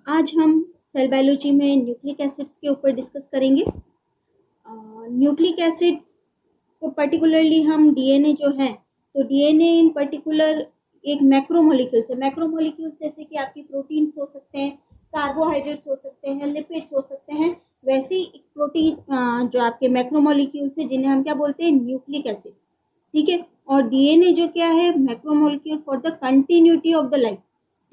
आज हम cell biology में न्यूक्लिक एसिड्स के ऊपर डिस्कस करेंगे। न्यूक्लिक एसिड्स को पर्टिकुलरली हम डीएनए जो है, तो डीएनए इन पर्टिकुलर एक मैक्रोमोलिक्यूल्स जैसे कि आपकी प्रोटीन्स हो सकते हैं, कार्बोहाइड्रेट्स हो सकते हैं, लिपिड्स हो सकते हैं। वैसे ही एक प्रोटीन जो आपके मैक्रोमोलिक्यूल्स है जिन्हें हम क्या बोलते हैं, न्यूक्लिक एसिड्स। ठीक है। और डीएनए जो क्या है, macromolecule for the continuity of the life.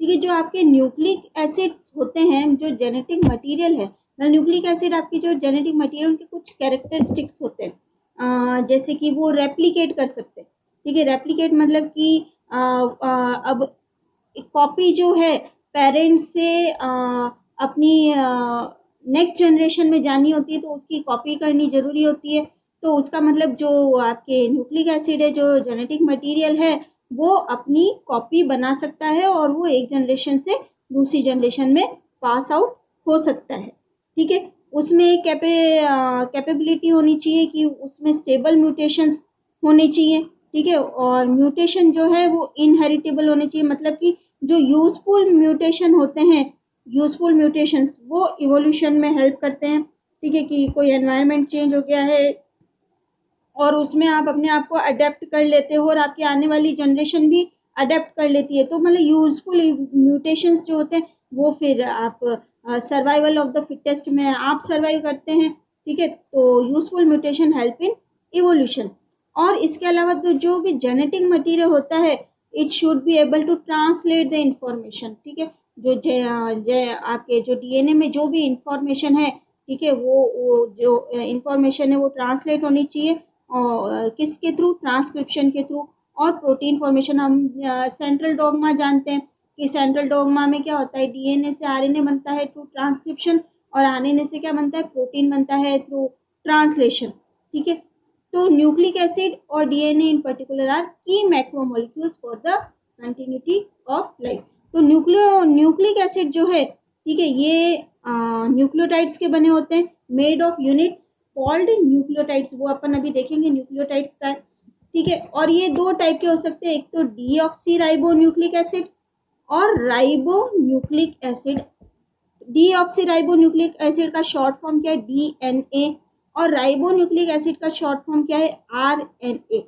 ठीक है। जो आपके न्यूक्लिक एसिड्स होते हैं, जो जेनेटिक मटेरियल है, न्यूक्लिक एसिड आपकी जो जेनेटिक मटेरियल, उनके कुछ कैरेक्टरिस्टिक्स होते हैं। जैसे कि वो रेप्लिकेट कर सकते हैं। ठीक है। रेप्लिकेट मतलब कि अब कॉपी जो है पेरेंट्स से अपनी नेक्स्ट जनरेशन में जानी होती है, तो उसकी कॉपी करनी जरूरी होती है। तो उसका मतलब जो आपके न्यूक्लिक एसिड है, जो जेनेटिक मटेरियल है, वो अपनी कॉपी बना सकता है और वो एक जनरेशन से दूसरी जनरेशन में पास आउट हो सकता है। ठीक है। उसमें एक कैपेबिलिटी होनी चाहिए कि उसमें स्टेबल म्यूटेशंस होने चाहिए। ठीक है। और म्यूटेशन जो है वो इनहेरिटेबल होने चाहिए, मतलब कि जो यूजफुल म्यूटेशन होते हैं, यूजफुल म्यूटेशंस वो इवोल्यूशन में हेल्प करते हैं। ठीक है। कि कोई एनवायरनमेंट चेंज हो गया है और उसमें आप अपने आप को अडेप्ट कर लेते हो और आपकी आने वाली जनरेशन भी अडेप्ट कर लेती है, तो मतलब यूजफुल म्यूटेशंस जो होते हैं वो फिर आप सर्वाइवल ऑफ द फिटेस्ट में आप सर्वाइव करते हैं। ठीक है। तो useful mutation help in evolution. और इसके अलावा तो जो भी जेनेटिक मटेरियल होता है, it should be able to translate the information. ठीक है। जो आपके जो डीएनए में जो भी इंफॉर्मेशन है, ठीक है, वो जो इंफॉर्मेशन है वो ट्रांसलेट होनी चाहिए। और किसके थ्रू? ट्रांसक्रिप्शन के थ्रू। और प्रोटीन फॉर्मेशन हम सेंट्रल डोगमा जानते हैं कि सेंट्रल डोगमा में क्या होता है, डीएनए से आरएनए बनता है थ्रू ट्रांसक्रिप्शन, और आरएनए से क्या बनता है, प्रोटीन बनता है थ्रू ट्रांसलेशन। ठीक है। तो न्यूक्लिक एसिड और डीएनए इन पर्टिकुलर आर की macromolecules for the continuity of life. तो न्यूक्लिक एसिड जो है, ठीक है, ये न्यूक्लियोटाइड्स के बने होते हैं, made of units called nucleotides. वो अपन अभी देखेंगे न्यूक्लियोटाइड्स का। ठीक है। और ये दो टाइप के हो सकते हैं, एक तो डीऑक्सी न्यूक्लिक एसिड और ribo nucleic acid. Deoxy nucleic acid का शॉर्ट फॉर्म क्या है? डीएनए। और राइबो न्यूक्लिक एसिड का शॉर्ट फॉर्म क्या है? आरएनए।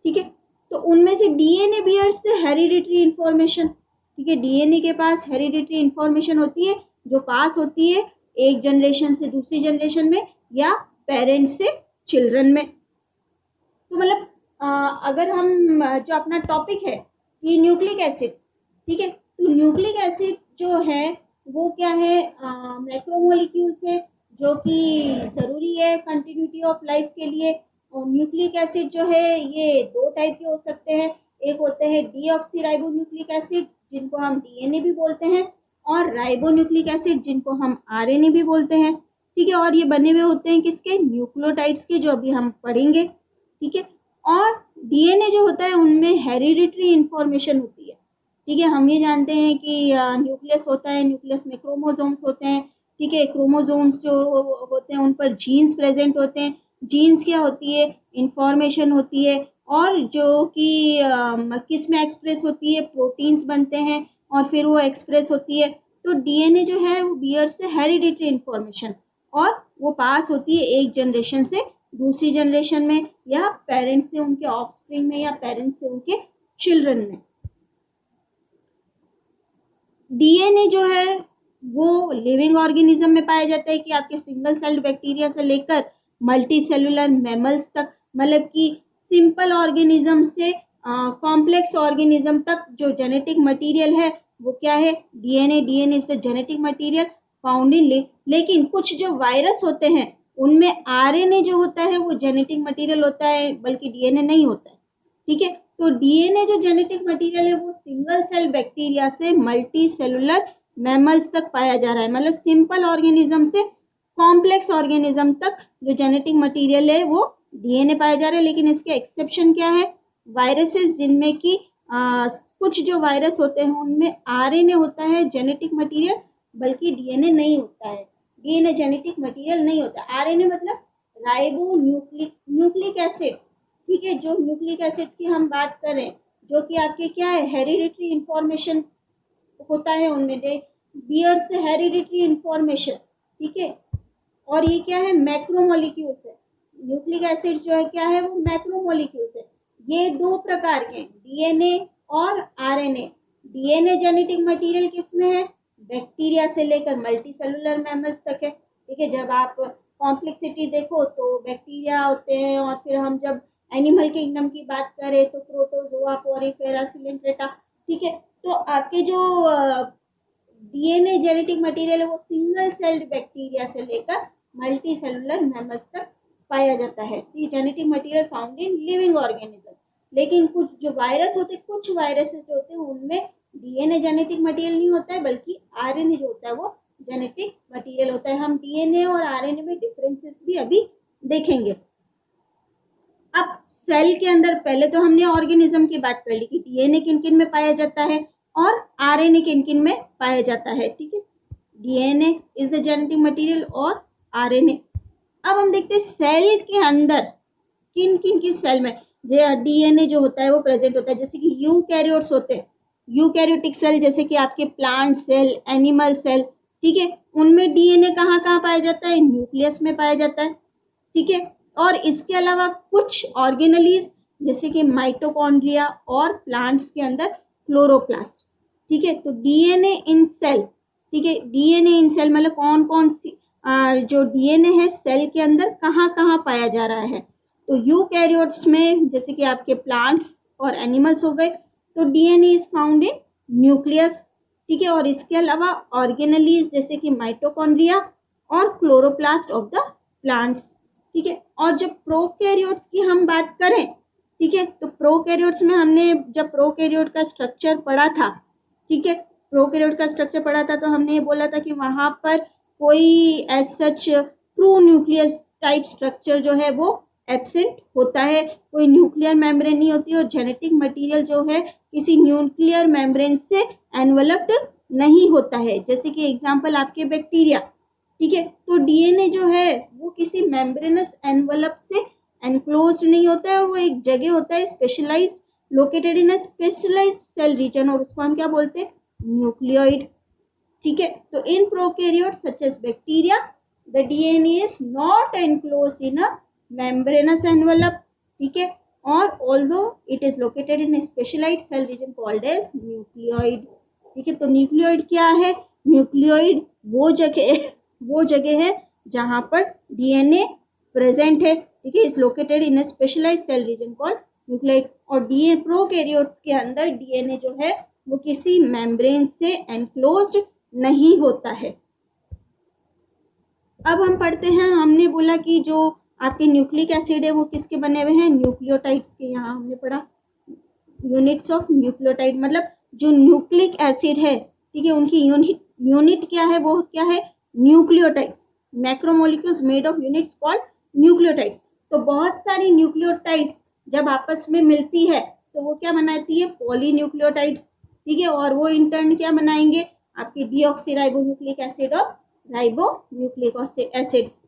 ठीक है। तो उनमें से डीएनए बियर्स से हेरिडिटरी इंफॉर्मेशन। ठीक है। डीएनए के पास हेरिडिटरी इंफॉर्मेशन होती है जो पास होती है एक जनरेशन से दूसरी जनरेशन में या पेरेंट से चिल्ड्रन में। तो मतलब अगर हम जो अपना टॉपिक है कि न्यूक्लिक एसिड्स, ठीक है, तो न्यूक्लिक एसिड जो है वो क्या है, मैक्रोमोलिक्यूल्स है जो कि जरूरी है कंटिन्यूटी ऑफ लाइफ के लिए। और न्यूक्लिक एसिड जो है ये दो टाइप के हो सकते हैं, एक होते हैं डीऑक्सी न्यूक्लिक एसिड जिनको हम डीएनए भी बोलते हैं, और राइबो न्यूक्लिक एसिड जिनको हम आरएनए भी बोलते हैं। ठीक है। और ये बने हुए होते हैं किसके? न्यूक्लियोटाइड्स के, जो अभी हम पढ़ेंगे। ठीक है। और डीएनए जो होता है उनमें हेरिडिटरी इंफॉर्मेशन होती है। ठीक है। हम ये जानते हैं कि न्यूक्लियस होता है, न्यूक्लियस में क्रोमोसोम्स होते हैं। ठीक है। क्रोमोसोम्स जो होते हैं उन पर जीन्स प्रेजेंट होते हैं। जीन्स क्या होती है? इंफॉर्मेशन होती है। और जो कि किस में एक्सप्रेस होती है? प्रोटीन्स बनते हैं और फिर वो एक्सप्रेस होती है। तो डीएनए जो है वो बियर्स से हेरिडिटरी इंफॉर्मेशन, और वो पास होती है एक जनरेशन से दूसरी जनरेशन में, या पेरेंट्स से उनके ऑफस्प्रिंग में, या पेरेंट्स से उनके चिल्ड्रन में। डीएनए जो है वो लिविंग ऑर्गेनिज्म में पाया जाता है कि आपके सिंगल सेल्ड बैक्टीरिया से लेकर मल्टी सेलुलर मैमल्स तक, मतलब कि सिंपल ऑर्गेनिज्म से कॉम्प्लेक्स ऑर्गेनिज्म तक जो जेनेटिक मटेरियल है वो क्या है? DNA. DNA is the genetic material found in. लेकिन कुछ जो वायरस होते हैं उनमें आरएनए जो होता है वो जेनेटिक मटेरियल होता है, बल्कि डीएनए नहीं होता है। ठीक है। तो डीएनए जो जेनेटिक मटेरियल है वो सिंगल सेल बैक्टीरिया से मल्टी सेलुलर मैमल्स तक पाया जा रहा है, मतलब सिंपल ऑर्गेनिज्म से कॉम्प्लेक्स ऑर्गेनिज्म तक जो जेनेटिक मटेरियल है वो डीएनए पाया जा रहा है। लेकिन इसके एक्सेप्शन क्या है? वायरसेस, जिनमें कि कुछ जो वायरस होते हैं उनमें आरएनए होता है जेनेटिक मटेरियल, बल्कि डीएनए नहीं होता है। डीएनए जेनेटिक मटेरियल नहीं होता। आरएनए मतलब राइबो न्यूक्लिक एसिड्स। ठीक है। जो न्यूक्लिक एसिड्स की हम बात करें, जो कि आपके क्या है, हेरिडिटरी इंफॉर्मेशन होता है उनमें। बियर्स हेरिडिटरी इंफॉर्मेशन, ठीक है। और ये क्या है, मैक्रोमोलिक्यूल्स है। न्यूक्लिक एसिड जो है क्या है, वो मैक्रोमोलिक्यूल्स है। ये दो प्रकार के हैं, डीएनए और आरएनए। डीएनए जेनेटिक मटेरियल किसमें है, बैक्टीरिया से लेकर मल्टीसेलुलर मैमल्स तक है, ठीक है। जब आप कॉम्प्लेक्सिटी देखो तो बैक्टीरिया होते हैं, और फिर हम जब एनिमल किंगडम की बात करें तो प्रोटोजोआ, पोरिफेरा, सिलेंट्रेटा, ठीक है। तो आपके जो डीएनए जेनेटिक मटेरियल है वो सिंगल सेल्ड बैक्टीरिया से लेकर मल्टी सेलुलर मैमल्स तक पाया जाता है। ये genetic material found in living organism. लेकिन कुछ जो वायरस होते हैं, कुछ वायरसेस जो होते हैं उनमें डीएनए जेनेटिक मटेरियल नहीं होता है, बल्कि आरएनए जो होता है वो जेनेटिक मटेरियल होता है। हम डीएनए और आरएनए में डिफरेंसेस भी अभी देखेंगे। अब सेल के अंदर पहले तो हमने ऑर्गेनिज्म की बात कर ली कि डीएनए किन किन में पाया जाता है और आरएनए किन किन में पाया जाता है, ठीक है। DNA is the genetic material और आरएनए। अब हम देखते हैं सेल के अंदर किन किन की सेल में डीएनए जो होता है वो प्रेजेंट होता है। जैसे कि यूकैरियोट्स होते हैं, यूकैरियोटिक सेल, जैसे कि आपके प्लांट सेल, एनिमल सेल, ठीक है। उनमें डीएनए कहाँ कहाँ पाया जाता है, न्यूक्लियस में पाया जाता है, ठीक है। और इसके अलावा कुछ ऑर्गेनलीज जैसे कि माइटोकॉन्ड्रिया और प्लांट्स के अंदर क्लोरोप्लास्ट, ठीक है। तो डीएनए इन सेल, ठीक है, डीएनए इन सेल मतलब कौन कौन सी जो डीएनए है सेल के अंदर कहाँ कहाँ पाया जा रहा है। तो यूकैरियोट्स में जैसे कि आपके प्लांट्स और एनिमल्स हो गए, तो DNA is found in nucleus, ठीक है। और इसके अलावा ऑर्गेनलीज जैसे कि माइटोकॉन्ड्रिया और क्लोरोप्लास्ट ऑफ द प्लांट्स, ठीक है। और जब प्रोकैरियोट्स की हम बात करें, ठीक है, तो प्रोकैरियोट्स में हमने जब प्रोकैरियोट का स्ट्रक्चर पढ़ा था, ठीक है, प्रोकैरियोट का स्ट्रक्चर पढ़ा था तो हमने ये बोला था कि वहां पर कोई as such true nucleus type structure जो है वो एब्सेंट होता है, कोई न्यूक्लियर मेम्ब्रेन नहीं होती, और जेनेटिक मटेरियल जो है किसी न्यूक्लियर मेम्ब्रेन से एनवेलप्ड नहीं होता है। जैसे कि एग्जांपल आपके बैक्टीरिया, ठीक है। तो डीएनए जो है वो किसी मेम्ब्रेनस एनवलप से एनक्लोज्ड नहीं होता है, और वो एक जगह होता है specialised, located in a specialised cell region, और उसको हम क्या बोलते हैं, न्यूक्लियोइड, ठीक है। तो in prokaryotes such as bacteria the DNA is not enclosed in a membranous envelope, ठीक है। और although it is located in specialized cell region called as nucleoid, ठीक है। तो न्यूक्लियोइड क्या है, न्यूक्लियोइड वो जगह है जहां पर डीएनए प्रेजेंट है, ठीक है, is located in a specialised cell region called nucleoid. और डीएनए प्रोकैरियोट्स के अंदर डीएनए जो है वो किसी मेम्ब्रेन से एनक्लोज्ड नहीं होता है। अब हम पढ़ते हैं, हमने बोला कि जो आपके न्यूक्लिक एसिड है वो किसके बने हुए हैं, न्यूक्लियोटाइड्स के। यहाँ हमने पढ़ा यूनिट्स ऑफ न्यूक्लियोटाइड, मतलब जो न्यूक्लिक एसिड है, ठीक है, उनकी यूनिट क्या है, वो क्या है, nucleotides. Macromolecules made of units called nucleotides. तो बहुत सारी न्यूक्लियोटाइड्स जब आपस में मिलती है तो वो क्या बनाती है, पॉलीन्यूक्लियोटाइड्स, ठीक है। और वो इंटर्न क्या बनाएंगे, आपके डीऑक्सीराइबोन्यूक्लिक एसिड और राइबोन्यूक्लिक एसिड्स।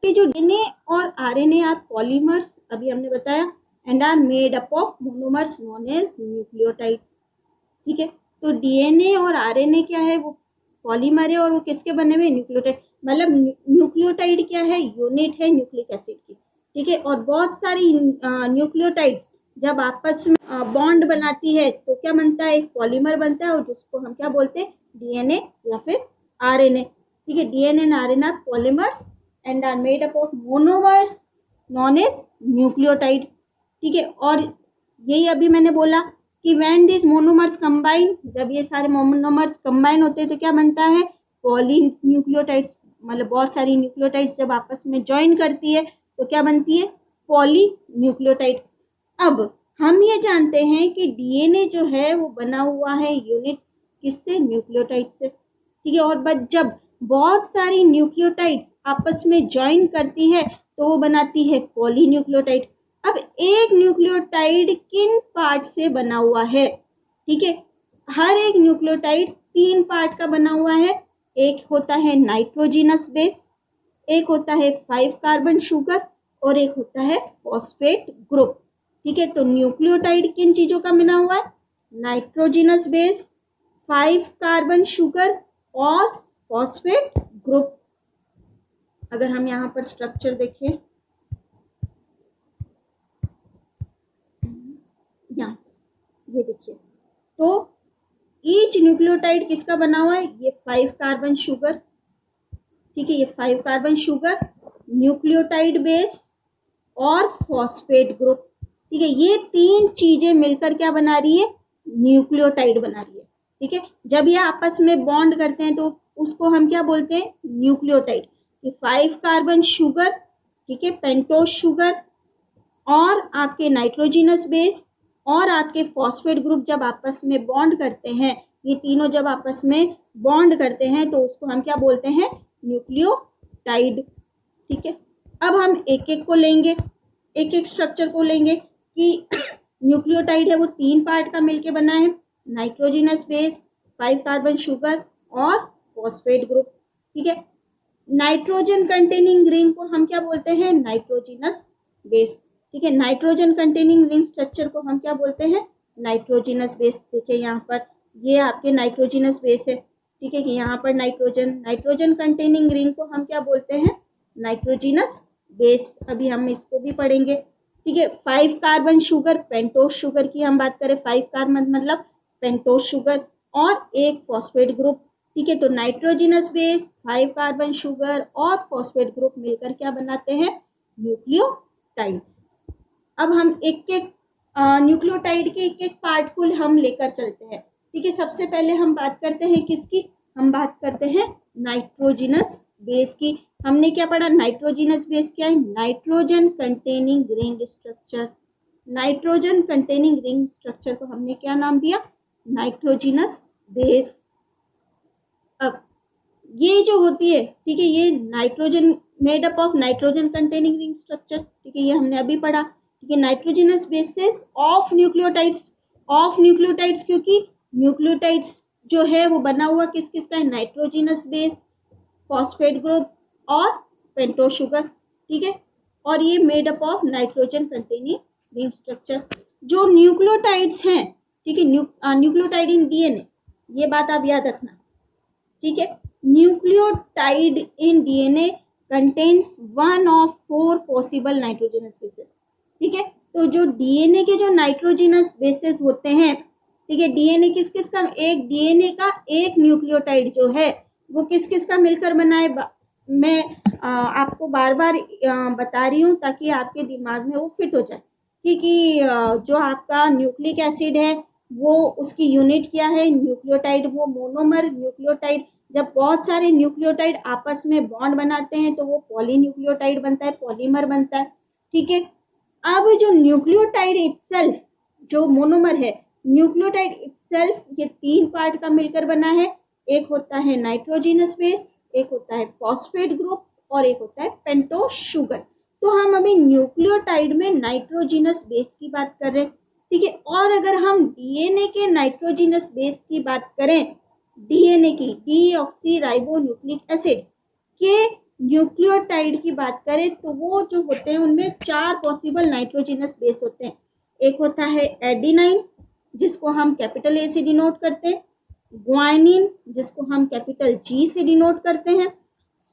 कि जो डीएनए और आरएनए आर पॉलीमर्स, अभी हमने बताया, and are made up of monomers known as nucleotides, ठीक है। तो डीएनए और आरएनए क्या है, वो पॉलीमर है, और वो किसके बने हुए, न्यूक्लियोटाइड। मतलब न्यूक्लियोटाइड क्या है, यूनिट है न्यूक्लिक एसिड की, ठीक है। और बहुत सारी न्यूक्लियोटाइड्स जब आपस में बॉन्ड बनाती है तो क्या बनता है, एक पॉलीमर बनता है, और जिसको हम क्या बोलते हैं, डीएनए या फिर आरएनए, ठीक है। DNA and RNA are polymers and are made up of monomers known as nucleotide, ठीक है। और यही अभी मैंने बोला कि व्हेन दिस मोनोमर्स कंबाइन, जब ये सारे मोनोमर्स कंबाइन होते हैं तो क्या बनता है, पॉलीन्यूक्लियोटाइड्स। मतलब बहुत सारी न्यूक्लियोटाइड्स जब आपस में ज्वाइन करती है तो क्या बनती है, पॉलीन्यूक्लियोटाइड। अब हम ये जानते हैं कि डीएनए जो है वो बना हुआ है यूनिट्स किससे, न्यूक्लियोटाइड से, ठीक है। और जब बहुत सारी न्यूक्लियोटाइड्स आपस में ज्वाइन करती है तो वो बनाती है पॉलीन्यूक्लियोटाइड। अब एक न्यूक्लियोटाइड किन पार्ट से बना हुआ है, ठीक है। हर एक न्यूक्लियोटाइड 3 पार्ट का बना हुआ है। एक होता है नाइट्रोजिनस बेस, एक होता है 5 कार्बन शुगर, और एक होता है फॉस्फेट ग्रुप, ठीक है। तो न्यूक्लियोटाइड किन चीजों का बना हुआ है, नाइट्रोजिनस बेस, 5 कार्बन शुगर और फॉस्फेट ग्रुप। अगर हम यहाँ पर स्ट्रक्चर देखें, यहाँ ये देखिए, तो ईच न्यूक्लियोटाइड किसका बना हुआ है, ये 5 कार्बन शुगर, ठीक है, ये 5 कार्बन शुगर, न्यूक्लियोटाइड बेस और फॉस्फेट ग्रुप, ठीक है, ये तीन चीजें मिलकर क्या बना रही है, न्यूक्लियोटाइड बना रही है, ठीक है। जब ये आपस में बॉन्ड करते हैं तो उसको हम क्या बोलते हैं, न्यूक्लियोटाइड। 5 कार्बन शुगर, ठीक है, पेंटोस शुगर और आपके नाइट्रोजिनस बेस और आपके फॉस्फेट ग्रुप जब आपस में बॉन्ड करते हैं, ये तीनों जब आपस में बॉन्ड करते हैं तो उसको हम क्या बोलते हैं, न्यूक्लियोटाइड, ठीक है। अब हम एक एक को लेंगे, एक एक स्ट्रक्चर को लेंगे कि न्यूक्लियोटाइड है वो 3 पार्ट का मिलके बना है, नाइट्रोजिनस बेस, 5 कार्बन शुगर और फॉस्फेट ग्रुप, ठीक है। नाइट्रोजन कंटेनिंग रिंग को हम क्या बोलते हैं, नाइट्रोजिनस बेस, ठीक है। नाइट्रोजन कंटेनिंग रिंग स्ट्रक्चर को हम क्या बोलते हैं, नाइट्रोजिनस बेस। देखिए यहाँ पर ये आपके नाइट्रोजिनस बेस है, ठीक है, कि यहाँ पर नाइट्रोजन कंटेनिंग रिंग को हम क्या बोलते हैं, नाइट्रोजिनस बेस। अभी हम इसको भी पढ़ेंगे, ठीक है। 5 कार्बन शुगर, पेंटोस शुगर की हम बात करें, 5 कार्बन मतलब पेंटोस शुगर और एक फॉस्फेट ग्रुप, ठीक है। तो नाइट्रोजिनस बेस, 5 कार्बन शुगर और फॉस्फेट ग्रुप मिलकर क्या बनाते हैं, न्यूक्लियोटाइड्स। अब हम एक एक न्यूक्लियोटाइड के एक एक पार्ट को हम लेकर चलते हैं, ठीक है। सबसे पहले हम बात करते हैं किसकी, हम बात करते हैं नाइट्रोजिनस बेस की। हमने क्या पढ़ा, नाइट्रोजिनस बेस क्या है, nitrogen containing ring structure. Nitrogen containing ring structure को हमने क्या नाम दिया, नाइट्रोजिनस बेस। अब ये जो होती है, ठीक है, ये nitrogen made up of nitrogen containing ring structure, ठीक है, ये हमने अभी पढ़ा, ठीक है। नाइट्रोजिनस बेसिस ऑफ न्यूक्लियोटाइड्स, क्योंकि न्यूक्लियोटाइड्स जो है वो बना हुआ किस किस का है, नाइट्रोजिनस बेस, फॉस्फेट ग्रुप और पेंटोस शुगर, ठीक है। और ये made up of nitrogen containing ring structure. जो न्यूक्लियोटाइड्स हैं, ठीक है, न्यूक्लियोटाइड इन डीएनए, ये बात आप याद रखना, ठीक है। Nucleotide in DNA contains 1 of 4 possible nitrogenous bases, ठीक है। तो जो डीएनए के जो नाइट्रोजिनस बेसेस होते हैं, ठीक है, डीएनए किस किस का, एक डीएनए का एक न्यूक्लियोटाइड जो है वो किस किस का मिलकर बना है, मैं आपको बार बार बता रही हूँ ताकि आपके दिमाग में वो फिट हो जाए, क्योंकि जो आपका न्यूक्लिक एसिड है वो उसकी यूनिट क्या है, न्यूक्लियोटाइड, वो मोनोमर न्यूक्लियोटाइड। जब बहुत सारे न्यूक्लियोटाइड आपस में बॉन्ड बनाते हैं तो वो पॉलीन्यूक्लियोटाइड बनता है, पॉलीमर बनता है, ठीक है। अब जो न्यूक्लियोटाइड इटसेल्फ, जो मोनोमर है, न्यूक्लियोटाइड इटसेल्फ ये 3 पार्ट का मिलकर बना है, एक होता है नाइट्रोजिनस बेस, एक होता है फॉस्फेट ग्रुप और एक होता है पेंटोस शुगर। तो हम अभी न्यूक्लियोटाइड में नाइट्रोजिनस बेस की बात कर रहे हैं, ठीक है। और अगर हम डीएनए के नाइट्रोजिनस बेस की बात करें, डीएनए की डीऑक्सी राइबो न्यूक्लिक एसिड के न्यूक्लियोटाइड की बात करें तो वो जो होते हैं उनमें 4 पॉसिबल नाइट्रोजिनस बेस होते हैं। एक होता है एडिनाइन, जिसको हम कैपिटल ए से डिनोट करते हैं, ग्वाइनिन जिसको हम कैपिटल जी से डिनोट करते हैं,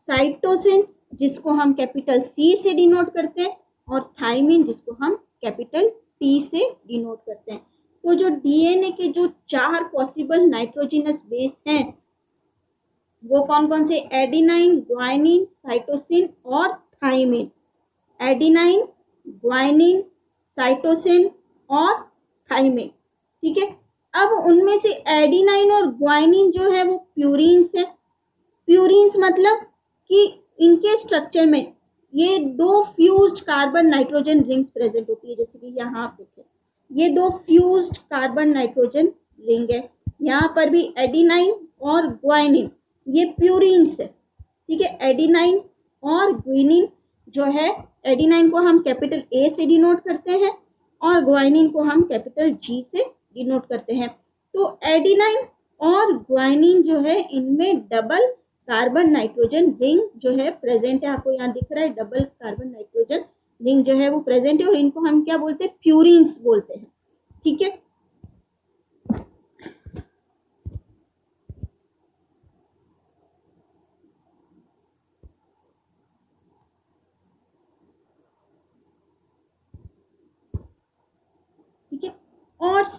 साइटोसिन जिसको हम कैपिटल सी से डिनोट करते हैं और थाइमिन जिसको हम कैपिटल टी से डिनोट करते हैं। तो जो डीएनए के जो 4 पॉसिबल नाइट्रोजिनस बेस हैं वो कौन कौन से, एडिनाइन, ग्वाइनिन, साइटोसिन और थाइमिन। एडिनाइन, ग्वाइनिन, साइटोसिन और थाइमिन, ठीक है। अब उनमें से एडिनाइन और ग्वाइनिन जो है वो प्यूरिन्स है। प्यूरिन्स मतलब कि इनके स्ट्रक्चर में ये 2 fused carbon nitrogen rings present होती है, जैसे कि यहाँ आप देखें ये 2 फ्यूज्ड कार्बन नाइट्रोजन रिंग है। यहाँ पर भी एडिनाइन और ग्वाइनिन ये प्यूरिन्स है, ठीक है। एडिनाइन और ग्वाइनिन जो है, एडिनाइन को हम कैपिटल ए से डिनोट करते हैं और ग्वाइनिन को हम कैपिटल जी से डिनोट करते हैं। तो एडिनाइन और ग्वाइनिन जो है इनमें डबल कार्बन नाइट्रोजन रिंग जो है प्रेजेंट है, आपको यहाँ दिख रहा है डबल कार्बन नाइट्रोजन रिंग जो है वो प्रेजेंट है और इनको हम क्या बोलते हैं, प्यूरिन्स बोलते हैं, ठीक है।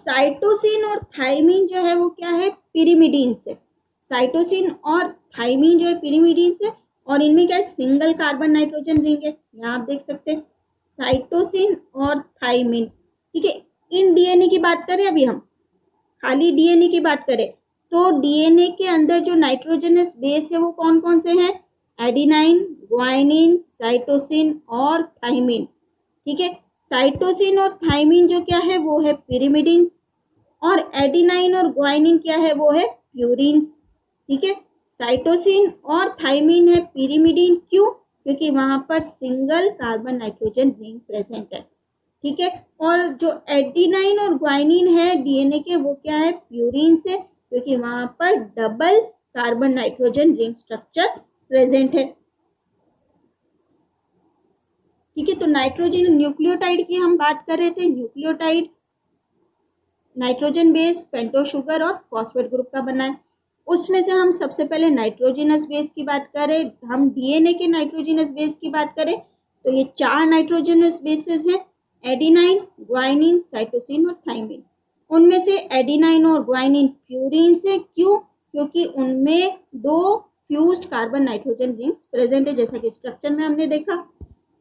साइटोसिन और थायमिन जो है वो क्या है, पिरिमिडीन से। साइटोसिन और थायमिन जो है पिरिमिडीन से, और इनमें क्या है, सिंगल कार्बन नाइट्रोजन रिंग है, यहाँ आप देख सकते हैं साइटोसिन और थायमिन। ठीक है, इन डीएनए की बात करें, अभी हम खाली डीएनए की बात करें तो डीएनए के अंदर जो नाइट्रोजनस बेस है वो कौन कौन से हैं, एडिनाइन, ग्वाइनिन, साइटोसिन और थायमिन। ठीक है, साइटोसिन और थायमिन जो क्या है वो है पिरिमिडिन्स, और एडिनाइन और ग्वाइनिन क्या है वो है प्यूरिन्स। ठीक है, साइटोसिन और थायमिन है पिरिमिडिन, क्यों, क्योंकि वहां पर single carbon nitrogen ring present है। ठीक है, और जो एडिनाइन और ग्वाइनिन है डीएनए के वो क्या है, प्यूरिन से, क्योंकि वहां पर double carbon nitrogen ring structure present है। ठीक है, तो नाइट्रोजन न्यूक्लियोटाइड की हम बात कर रहे थे। Nucleotide nitrogen base, pentose sugar और फॉस्फेट ग्रुप का बना है। उसमें से हम सबसे पहले नाइट्रोजनस बेस की बात करें, हम डीएनए के नाइट्रोजनस बेस की बात करें तो ये 4 नाइट्रोजनस बेसेस हैं, एडिनाइन, ग्वाइनिन, साइटोसिन और थायमिन। उनमें से एडिनाइन और ग्वाइनिन प्यूरिन से, क्यों, क्योंकि उनमें 2 fused carbon nitrogen rings present है, जैसा कि स्ट्रक्चर में हमने देखा।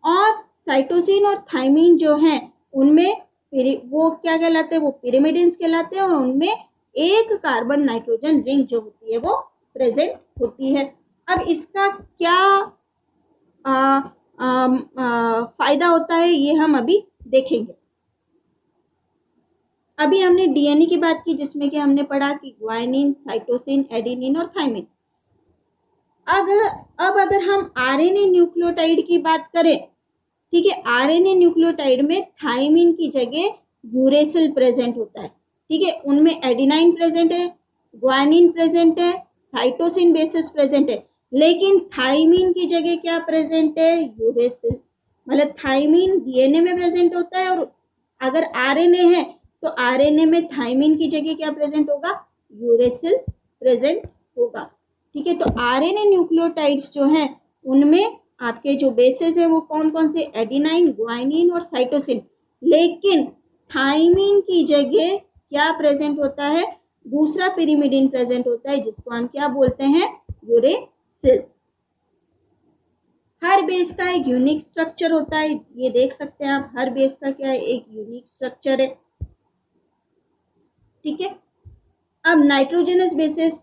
और साइटोसिन और थायमिन जो हैं उनमें वो क्या कहलाते हैं, वो पिरिमिडिन्स कहलाते हैं, और उनमें एक कार्बन नाइट्रोजन रिंग जो होती है वो प्रेजेंट होती है। अब इसका क्या फायदा होता है ये हम अभी देखेंगे। अभी हमने डीएनए की बात की जिसमें कि हमने पढ़ा कि ग्वाइनिन, साइटोसिन, एडिनिन और थायमिन। अब अगर हम आरएनए न्यूक्लियोटाइड की बात करें, ठीक है, आरएनए न्यूक्लियोटाइड में थायमिन की जगह यूरेसिल प्रेजेंट होता है। ठीक है, उनमें एडिनाइन प्रेजेंट है, ग्वानिन प्रेजेंट है, साइटोसिन बेसिस प्रेजेंट है, लेकिन थायमिन की जगह क्या प्रेजेंट है, यूरेसिल। मतलब थायमिन डीएनए में प्रेजेंट होता है, और अगर आरएनए है तो आरएनए में थायमिन की जगह क्या प्रेजेंट होगा, यूरेसिल प्रेजेंट होगा। ठीक है, तो आरएनए न्यूक्लियोटाइड्स जो हैं उनमें आपके जो बेसेस है वो कौन कौन से, एडिनाइन, ग्वाइनिन और साइटोसिन, लेकिन थायमिन की जगह क्या प्रेजेंट होता है, दूसरा पिरिमिडिन प्रेजेंट होता है, जिसको हम क्या बोलते हैं, यूरेसिल। हर बेस का एक यूनिक स्ट्रक्चर होता है, ये देख सकते हैं आप, हर बेस का क्या है, एक यूनिक स्ट्रक्चर है। ठीक है, अब नाइट्रोजनस बेसिस,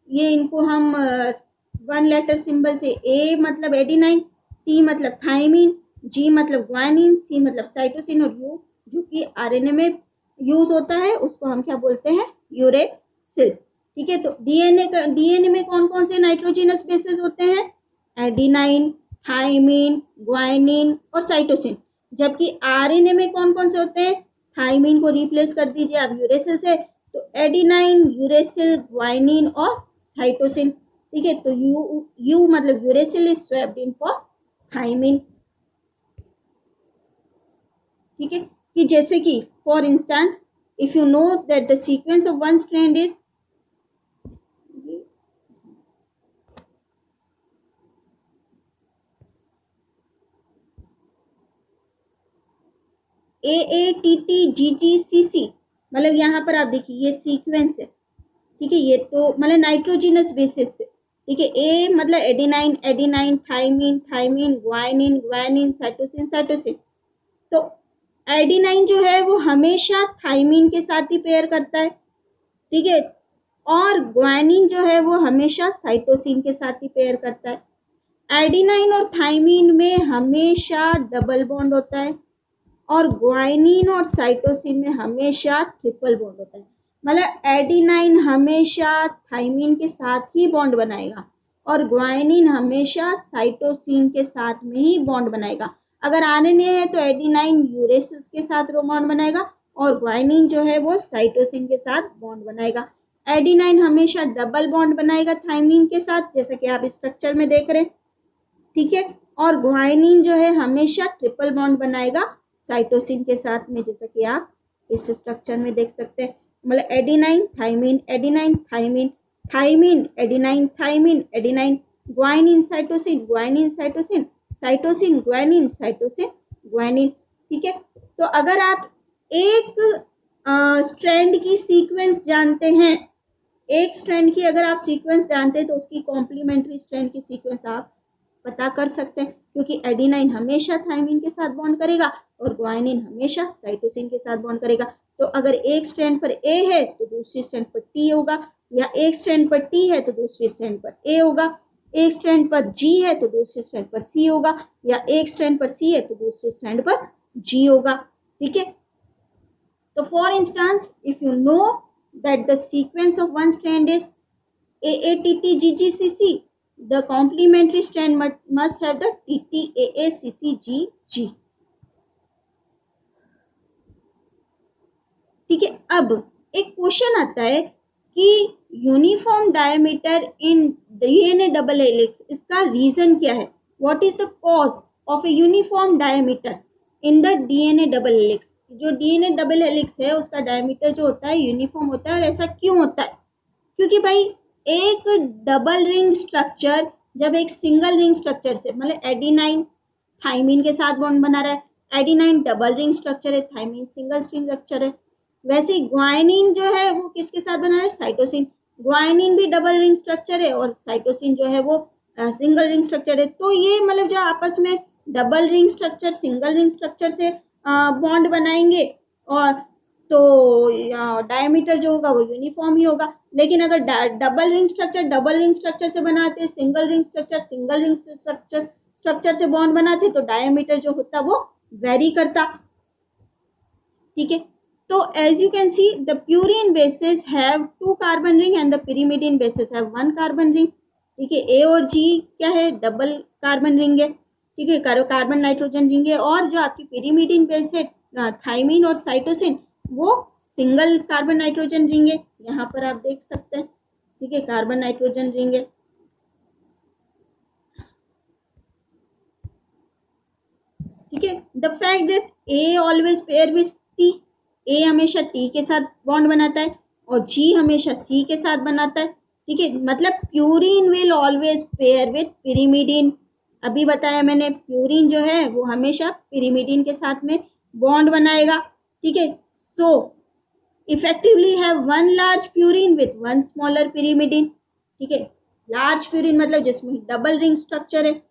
ये इनको हम 1 लेटर सिंबल से, ए मतलब एडिनाइन, टी मतलब थायमिन, जी मतलब ग्वानिन, सी मतलब साइटोसिन, और यू जो कि आरएनए में यूज होता है उसको हम क्या बोलते हैं, यूरेसिल। ठीक है, तो डीएनए में कौन कौन से नाइट्रोजनस बेसिस होते हैं, एडिनाइन, थायमिन, ग्वानिन और साइटोसिन, जबकि आरएनए में कौन कौन से होते हैं, थायमिन को रिप्लेस कर दीजिए आप यूरेसिल से, तो एडिनाइन, यूरेसिल, ग्वाइनिन और साइटोसिन। ठीक है, तो यू मतलब uracil is swapped in for thymine. ठीक है, कि जैसे कि for instance if you know that the sequence of one strand is AATTGGCC, मतलब यहाँ पर आप देखिए ये सीक्वेंस है। ठीक है, ये तो मतलब नाइट्रोजिनस बेसिस से। ठीक है, ए मतलब adenine, adenine, thymine, thymine, guanine, guanine, cytosine, cytosine. तो एडिनाइन जो है वो हमेशा थायमिन के साथ ही पेयर करता है। ठीक है, और ग्वानिन जो है वो हमेशा साइटोसिन के साथ ही पेयर करता है। एडिनाइन और थायमिन में हमेशा डबल बॉन्ड होता है, और ग्वाइनिन और साइटोसिन में हमेशा ट्रिपल बॉन्ड होता है। मतलब एडिनाइन हमेशा थायमिन के साथ ही बॉन्ड बनाएगा, और ग्वाइनिन हमेशा साइटोसिन के साथ में ही बॉन्ड बनाएगा। अगर आरएनए है तो एडिनाइन यूरेसिस के साथ बॉन्ड बनाएगा, और ग्वाइनिन जो है वो साइटोसिन के साथ बॉन्ड बनाएगा। एडिनाइन हमेशा डबल बॉन्ड बनाएगा थायमिन के साथ, जैसा कि आप स्ट्रक्चर में देख रहे हैं। ठीक है, और ग्वाइनिन जो है हमेशा ट्रिपल बॉन्ड बनाएगा साइटोसिन के साथ में, जैसा कि आप इस स्ट्रक्चर में देख सकते हैं। मतलब adenine, thymine, adenine, thymine, thymine, adenine, thymine, adenine, guanine, cytosine, guanine, cytosine, cytosine, guanine, cytosine, guanine. ठीक है, तो अगर आप एक स्ट्रैंड की सीक्वेंस जानते हैं, एक स्ट्रैंड की अगर आप सीक्वेंस जानते हैं तो उसकी कॉम्प्लीमेंट्री स्ट्रैंड की सीक्वेंस आप पता कर सकते हैं, क्योंकि एडिनाइन हमेशा थायमिन के साथ बॉन्ड करेगा और ग्वाइनिन हमेशा साइटोसिन के साथ बॉन्ड करेगा। तो अगर एक स्ट्रैंड पर ए है तो दूसरी स्ट्रैंड पर टी होगा, या एक स्ट्रैंड पर टी है तो दूसरी स्ट्रैंड पर ए होगा, एक स्ट्रैंड पर जी है तो दूसरी स्ट्रैंड पर सी होगा, या एक स्ट्रैंड पर सी है तो दूसरी स्ट्रैंड पर जी होगा। ठीक है, तो for instance if you no that the sequence of one strand is AATTGGCC, the complementary strand must have the TTAACCGG. ठीक है, अब एक क्वेश्चन आता है कि uniform diameter in DNA double helix, इसका रीजन क्या है? What is the cause of a uniform diameter in the DNA double helix? जो डीएनए डबल हेलिक्स है उसका डायमीटर जो होता है यूनिफॉर्म होता है, और ऐसा क्यों होता है? क्योंकि भाई एक डबल रिंग स्ट्रक्चर जब एक सिंगल रिंग स्ट्रक्चर से, मतलब एडिनाइन थाइमिन के साथ बॉन्ड बना रहा है, एडिनाइन डबल रिंग स्ट्रक्चर है, थाइमिन सिंगल स्ट्रिंग स्ट्रक्चर है, वैसे ग्वाइनिन जो है वो किसके साथ बना है? साइटोसिन। ग्वाइनिन भी डबल रिंग स्ट्रक्चर है और साइटोसिन जो है वो सिंगल रिंग स्ट्रक्चर है। तो ये मतलब जो आपस में double ring structure single ring structure से बॉन्ड बनाएंगे और तो डायमीटर जो होगा वो यूनिफॉर्म ही होगा। लेकिन अगर डबल रिंग स्ट्रक्चर से बनाते, सिंगल रिंग स्ट्रक्चर से बॉन्ड बनाते, तो डायमीटर जो होता वो वेरी करता। ठीक है, तो as you can see the purine bases have 2 carbon ring and the pyrimidine bases have 1 carbon ring। ठीक है, A और G क्या है? डबल कार्बन रिंग है। ठीक है, कार्बन नाइट्रोजन रिंग है, और जो आपकी pyrimidine बेस है थाइमिन और साइटोसिन वो सिंगल कार्बन नाइट्रोजन रिंग है। यहाँ पर आप देख सकते हैं। ठीक है, कार्बन नाइट्रोजन रिंग है। ठीक है, the fact that A always pair with T, ए हमेशा टी के साथ बॉन्ड बनाता है और जी हमेशा सी के साथ बनाता है। ठीक है, मतलब purine will always pair with pyrimidine. अभी बताया मैंने, प्यूरिन जो है वो हमेशा पिरिमिडीन के साथ में बॉन्ड बनाएगा। ठीक है, सो effectively have one large purine with one smaller pyrimidine. ठीक है, लार्ज प्यूरिन मतलब जिसमें डबल रिंग स्ट्रक्चर है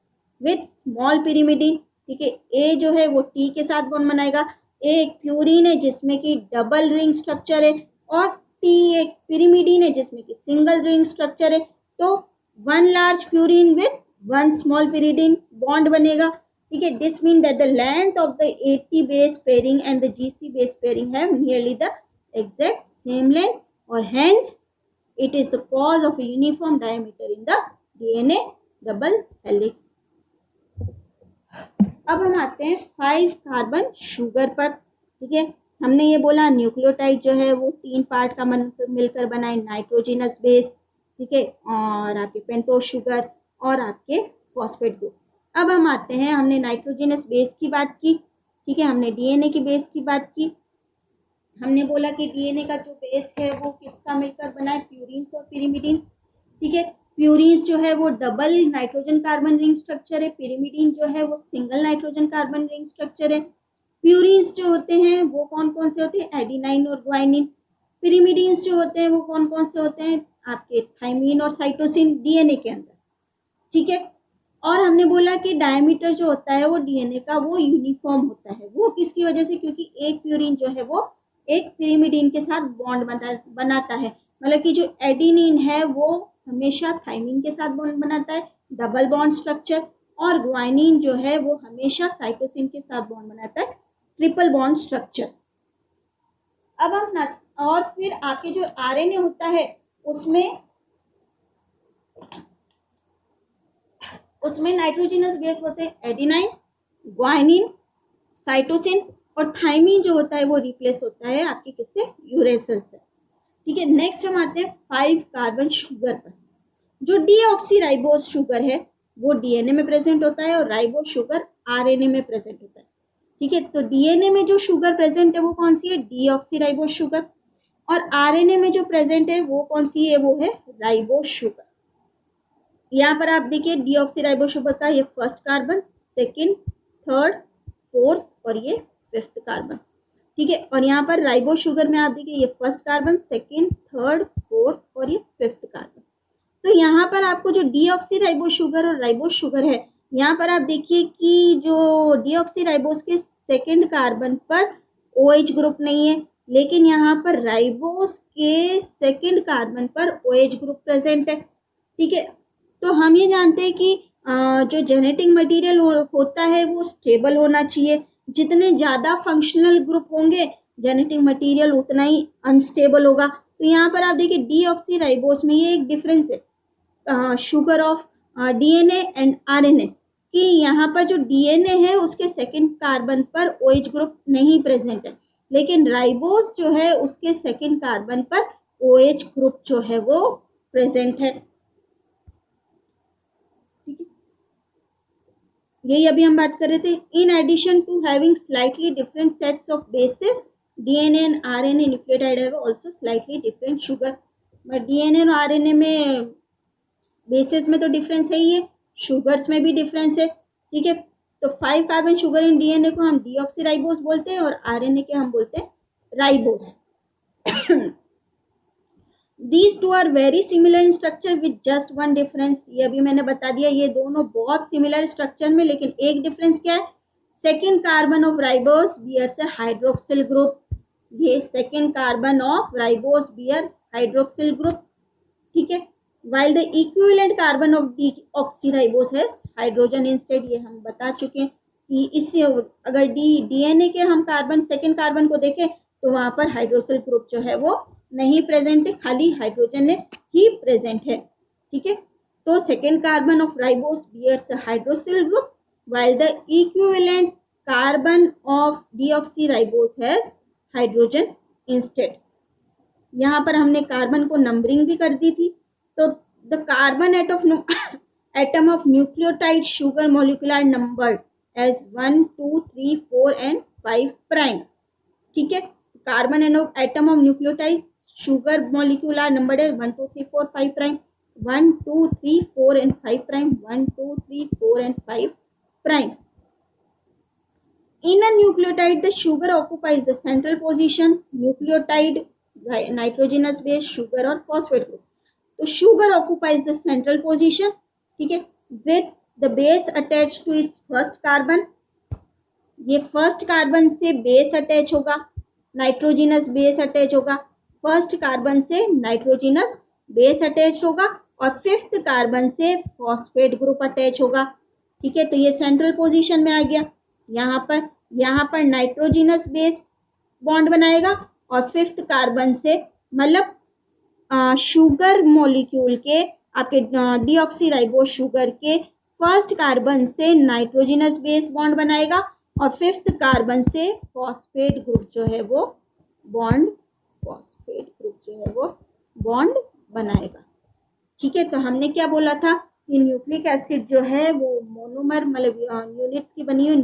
विथ स्मॉल पिरिमिडीन। ठीक है, ए जो है वो टी के साथ बॉन्ड बनाएगा, एक प्यूरिन है जिसमें कि डबल रिंग स्ट्रक्चर है, और टी एक पिरिमिडीन है जिसमें कि सिंगल रिंग स्ट्रक्चर है। तो one large purine with one small pyrimidine bond बनेगा। ठीक है, this mean that the length of the AT base pairing and the GC base pairing have nearly the exact same length, और hence it is the cause of a uniform diameter in the DNA double helix। अब हम आते हैं 5 carbon sugar पर। ठीक है, हमने ये बोला न्यूक्लियोटाइड जो है वो 3 पार्ट का मिलकर बना है, नाइट्रोजिनस बेस, ठीक है, और आपके पेंटोज शुगर और आपके फॉस्फेट ग्रुप। अब हम आते हैं, हमने नाइट्रोजिनस बेस की बात की। ठीक है, हमने डीएनए की बेस की बात की। हमने बोला कि डीएनए का जो बेस है वो किसका मिलकर बना है? प्यूरिन्स और पिरिमिडीन्स। ठीक है, प्यूरिन्स जो है वो double nitrogen carbon ring structure है, पिरिमिडीन जो है वो single nitrogen carbon ring structure है। प्यूरिन्स जो होते हैं वो कौन कौन से होते हैं? एडिनाइन और ग्वाइनिन। पिरिमिडीन्स जो होते हैं वो कौन कौन से होते हैं? आपके थाइमिन और साइटोसिन डीएनए के अंदर। ठीक है, और हमने बोला कि डायमीटर जो होता है वो डीएनए का वो यूनिफॉर्म होता है। वो किसकी वजह से? क्योंकि एक प्यूरिन जो है वो एक पिरिमिडीन के साथ बॉन्ड बनाता है। मतलब कि जो एडिनिन है वो हमेशा थाइमिन के साथ बॉन्ड बनाता है, डबल बॉन्ड स्ट्रक्चर, और ग्वाइनिन जो है वो हमेशा साइटोसिन के साथ बॉन्ड बनाता है, ट्रिपल बॉन्ड स्ट्रक्चर। अब हम और फिर आपके जो आरएनए होता है उसमें नाइट्रोजिनस बेस होते हैं, एडिनाइन, ग्वाइनिन, साइटोसिन, और थाइमिन जो होता है वो रिप्लेस होता है आपके किससे? यूरेसिल से। ठीक है, नेक्स्ट हम आते हैं 5 कार्बन शुगर पर। जो डीऑक्सीराइबोस शुगर है वो डीएनए में प्रेजेंट होता है और राइबोस शुगर आरएनए में प्रेजेंट होता है। ठीक है, तो डीएनए में जो शुगर प्रेजेंट है वो कौन सी है? Deoxyribose sugar. और आरएनए में जो प्रेजेंट है वो कौन सी है? वो है राइबोस शुगर। यहाँ पर आप देखिए डीऑक्सीराइबोस शुगर का ये first carbon, second, third, fourth और ये 5th कार्बन। ठीक है। और यहाँ पर राइबोस शुगर में आप देखिए ये first carbon, second, third, fourth और ये फिफ्थ कार्बन। तो यहाँ पर आपको जो डीऑक्सी राइबोस शुगर और राइबोस शुगर है, यहाँ पर आप देखिए कि जो डीऑक्सी राइबोस के सेकेंड कार्बन पर OH ग्रुप नहीं है, लेकिन यहाँ पर राइबोस के सेकेंड कार्बन पर OH ग्रुप प्रेजेंट है। ठीक है। तो हम ये जानते हैं कि जो जेनेटिक मटेरियल होता है वो स्टेबल होना चाहिए। जितने ज़्यादा फंक्शनल ग्रुप होंगे जेनेटिक मटेरियल उतना ही अनस्टेबल होगा। तो यहाँ पर आप देखिए डीऑक्सी राइबोस में ये एक डिफरेंस है sugar of DNA and RNA कि यहाँ पर जो DNA है उसके सेकेंड कार्बन पर OH ग्रुप नहीं प्रेजेंट है, लेकिन राइबोस जो है उसके सेकेंड कार्बन पर OH ग्रुप जो है वो प्रेजेंट है। ठीक है, यही अभी हम बात कर रहे थे। In addition to having slightly different sets of bases, DNA and RNA nucleotide have also slightly different sugar. But DNA और RNA में बेसिस में तो डिफरेंस है ही है, शुगर्स में भी डिफरेंस है। ठीक है। तो 5 कार्बन शुगर इन DNA को हम डीऑक्सीराइबोस बोलते हैं और RNA के हम बोलते हैं ribose. These two are very similar in structure with just one difference। ये अभी मैंने बता दिया, ये दोनों बहुत सिमिलर स्ट्रक्चर में, लेकिन एक डिफरेंस क्या है, second carbon of ribose bears a hydroxyl group. ये second carbon of ribose bear hydroxyl group. ठीक है। while the equivalent carbon of deoxyribose has hydrogen instead। ये हम बता चुके हैं कि इससे अगर DNA के हम कार्बन सेकेंड कार्बन को देखें तो वहां पर हाइड्रोक्सिल ग्रुप जो है वो नहीं प्रेजेंट है, खाली हाइड्रोजन ही प्रेजेंट है। ठीक है। तो second carbon of ribose bears hydroxyl group while the equivalent carbon of deoxyribose has hydrogen instead। यहाँ पर हमने कार्बन को नंबरिंग भी कर दी थी। तो the carbon atom of nucleotide sugar molecular number as 1, 2, 3, 4 and 5 prime. ठीक है। Carbon atom of nucleotide sugar molecular number है 1, 2, 3, 4, 5 prime, 1, 2, 3, 4 and 5 prime, 1, 2, 3, 4 and 5 prime. In a nucleotide, the sugar occupies the central position। nucleotide nitrogenous base, sugar और phosphate group। तो sugar occupies the central position। ठीक है। with the base attached to its first carbon। ये first carbon से base attach होगा, nitrogenous base attach होगा, first carbon से nitrogenous base attach होगा और फिफ्थ कार्बन से फॉस्फेट ग्रुप अटैच होगा। ठीक है। तो ये सेंट्रल पोजीशन में आ गया। यहाँ पर नाइट्रोजिनस बेस बॉन्ड बनाएगा और फिफ्थ कार्बन से मतलब शुगर मॉलिक्यूल के आपके डीऑक्सीराइबोस शुगर के फर्स्ट कार्बन से नाइट्रोजिनस बेस बॉन्ड बनाएगा और फिफ्थ कार्बन से फॉस्फेट ग्रुप जो है वो बॉन्ड बनाएगा। ठीक है। तो हमने क्या बोला था कि न्यूक्लिक एसिड जो है वो मोनोमर मतलब यूनिट्स की बनी हुई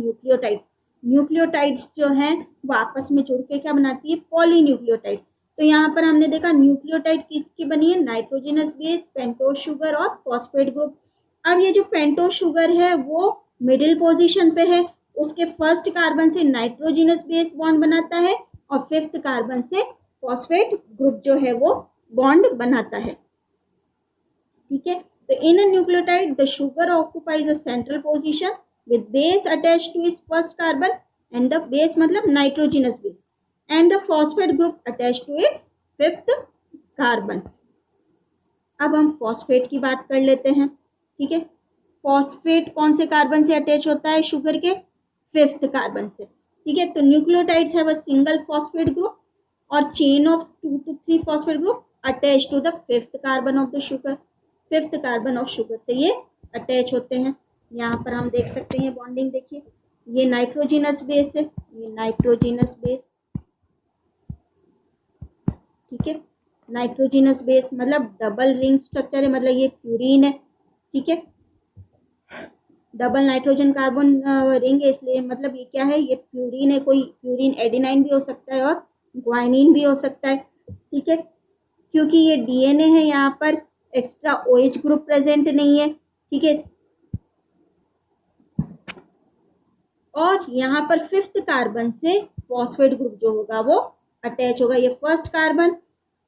न्यूक्लियोटाइड्स जो हैं वो आपस में जुड़ के क्या बनाती है, पॉलीन्यूक्लियोटाइड। तो यहाँ पर हमने देखा न्यूक्लियोटाइड किसकी बनी है, नाइट्रोजिनस बेस, पेंटोज शुगर और फॉस्फेट ग्रुप। अब ये जो पेंटोज शुगर है वो मिडिल पोजीशन पे है, उसके फर्स्ट कार्बन से नाइट्रोजिनस बेस बॉन्ड बनाता है और फिफ्थ कार्बन से फॉस्फेट ग्रुप जो है वो बॉन्ड बनाता है। ठीक है। तो in a nucleotide the sugar occupies a central position with base attached to its first carbon and the base मतलब nitrogenous base and the phosphate group attached to its fifth carbon। अब हम phosphate की बात कर लेते हैं। ठीक है। फॉस्फेट कौन से कार्बन से अटैच होता है, शुगर के फिफ्थ कार्बन से। ठीक है। तो nucleotides have a single phosphate group और chain of 2 to 3 phosphate group attach to the fifth carbon of the sugar. Fifth carbon of sugar से ये अटैच होते हैं। यहाँ पर हम देख सकते हैं बॉन्डिंग, देखिए ये नाइट्रोजिनस बेस है, ये नाइट्रोजिनस बेस। ठीक है। नाइट्रोजिनस बेस मतलब डबल रिंग स्ट्रक्चर है, मतलब ये प्यूरिन है। ठीक है। डबल नाइट्रोजन कार्बन रिंग है, इसलिए मतलब ये क्या है, ये प्यूरिन है। कोई प्यूरिन एडिनाइन भी हो सकता है और ग्वाइनिन भी हो सकता है। ठीक है। क्योंकि ये DNA है, यहाँ पर एक्स्ट्रा OH ग्रुप प्रेजेंट नहीं है। ठीक है। और यहाँ पर फिफ्थ कार्बन से फॉस्फेट ग्रुप जो होगा वो अटैच होगा। ये फर्स्ट कार्बन,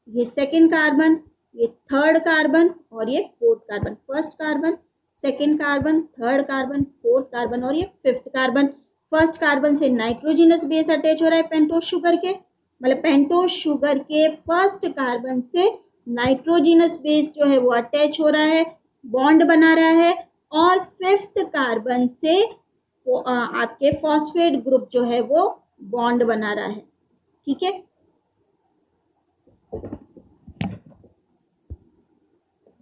ये सेकेंड कार्बन, ये थर्ड कार्बन और ये fourth carbon. First carbon, second carbon, third carbon, fourth carbon और ये फिफ्थ कार्बन। फर्स्ट कार्बन से नाइट्रोजिनस बेस अटैच हो रहा है पेंटोज शुगर के, मतलब पेंटोज शुगर के फर्स्ट कार्बन से नाइट्रोजिनस बेस जो है वो अटैच हो रहा है, बॉन्ड बना रहा है। और फिफ्थ कार्बन से आपके फॉस्फेट ग्रुप जो है वो बॉन्ड बना रहा है। ठीक है,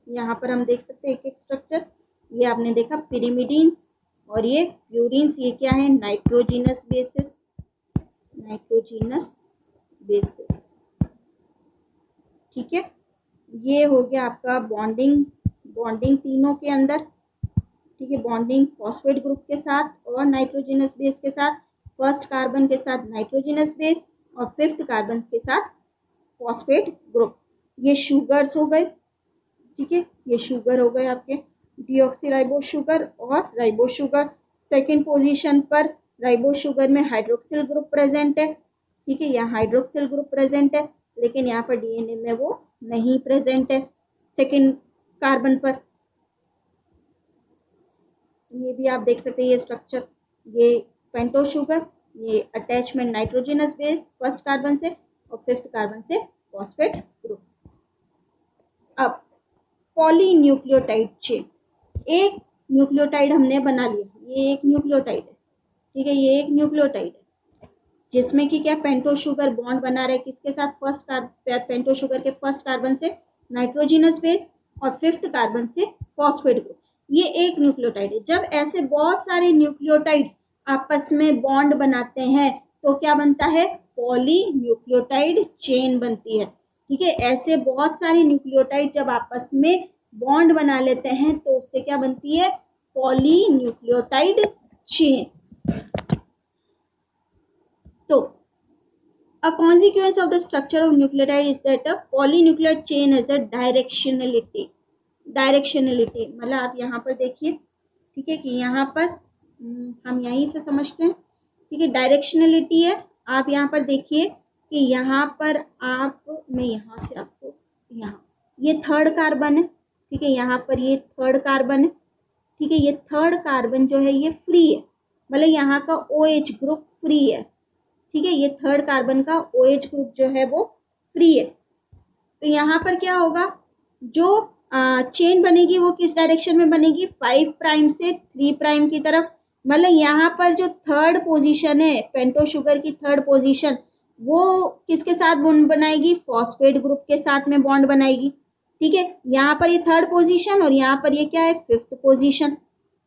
यहाँ पर हम देख सकते हैं एक एक स्ट्रक्चर। ये आपने देखा पिरिमिडीन्स और ये प्यूरिन्स, ये क्या है, नाइट्रोजिनस बेसिस, नाइट्रोजिनस बेसिस। ठीक है, ये हो गया आपका बॉन्डिंग, बॉन्डिंग तीनों के अंदर। ठीक है, बॉन्डिंग फॉस्फेट ग्रुप के साथ और नाइट्रोजिनस बेस के साथ, फर्स्ट कार्बन के साथ नाइट्रोजिनस बेस और फिफ्थ कार्बन के साथ फॉस्फेट ग्रुप। ये शुगर्स हो गए। ठीक है, ये शुगर हो गए आपके, डीऑक्सीराइबोस शुगर और राइबोस शुगर। सेकेंड पोजीशन पर राइबोस शुगर में हाइड्रोक्सिल ग्रुप प्रेजेंट है। ठीक है, यहाँ हाइड्रोक्सिल ग्रुप प्रेजेंट है, लेकिन यहाँ पर डीएनए में वो नहीं प्रेजेंट है सेकेंड कार्बन पर। ये भी आप देख सकते हैं ये स्ट्रक्चर, ये पेंटोज शुगर, ये attachment nitrogenous base first carbon से और फिफ्थ कार्बन से फॉस्फेट ग्रुप। अब पॉलीन्यूक्लियोटाइड चेन, एक न्यूक्लियोटाइड हमने बना लिया, ये एक न्यूक्लियोटाइड है। ठीक है, ये एक न्यूक्लियोटाइड है जिसमें कि क्या पेंटोज शुगर बॉन्ड बना रहा है किसके साथ, पेंटोज शुगर के फर्स्ट कार्बन से नाइट्रोजिनस बेस और फिफ्थ कार्बन से फॉस्फेट ग्रुप। ये एक न्यूक्लियोटाइड है। जब ऐसे बहुत सारे न्यूक्लियोटाइड्स आपस में बॉन्ड बनाते हैं तो क्या बनता है, पॉलीन्यूक्लियोटाइड चेन बनती है। ठीक है, ऐसे बहुत सारे न्यूक्लियोटाइड जब आपस में बॉन्ड बना लेते हैं तो उससे क्या बनती है, पॉलीन्यूक्लियोटाइड चेन। तो a consequence of the structure of nucleotide is that a polynucleotide chain has a directionality। Directionality मतलब आप यहाँ पर देखिए, ठीक है, कि यहाँ पर हम यहीं से समझते हैं। ठीक है, डायरेक्शनलिटी है। आप यहाँ पर देखिए कि यहाँ पर आप, मैं यहाँ से आपको, यहाँ ये थर्ड कार्बन है। ठीक है, यहाँ पर ये थर्ड कार्बन है। ठीक है, ये थर्ड कार्बन जो है ये फ्री है, मतलब यहाँ का OH ग्रुप फ्री है। ठीक है, ये थर्ड कार्बन का OH ग्रुप जो है वो फ्री है। तो यहाँ पर क्या होगा, जो चेन बनेगी वो किस डायरेक्शन में बनेगी, 5 प्राइम से 3 प्राइम की तरफ। मतलब यहाँ पर जो थर्ड पोजीशन है पेंटोज शुगर की, थर्ड पोजीशन वो किसके साथ बॉन्ड बनाएगी, फॉस्फेट ग्रुप के साथ में बॉन्ड बनाएगी। ठीक है, यहाँ पर ये थर्ड पोजीशन और यहाँ पर ये क्या है, फिफ्थ पोजीशन।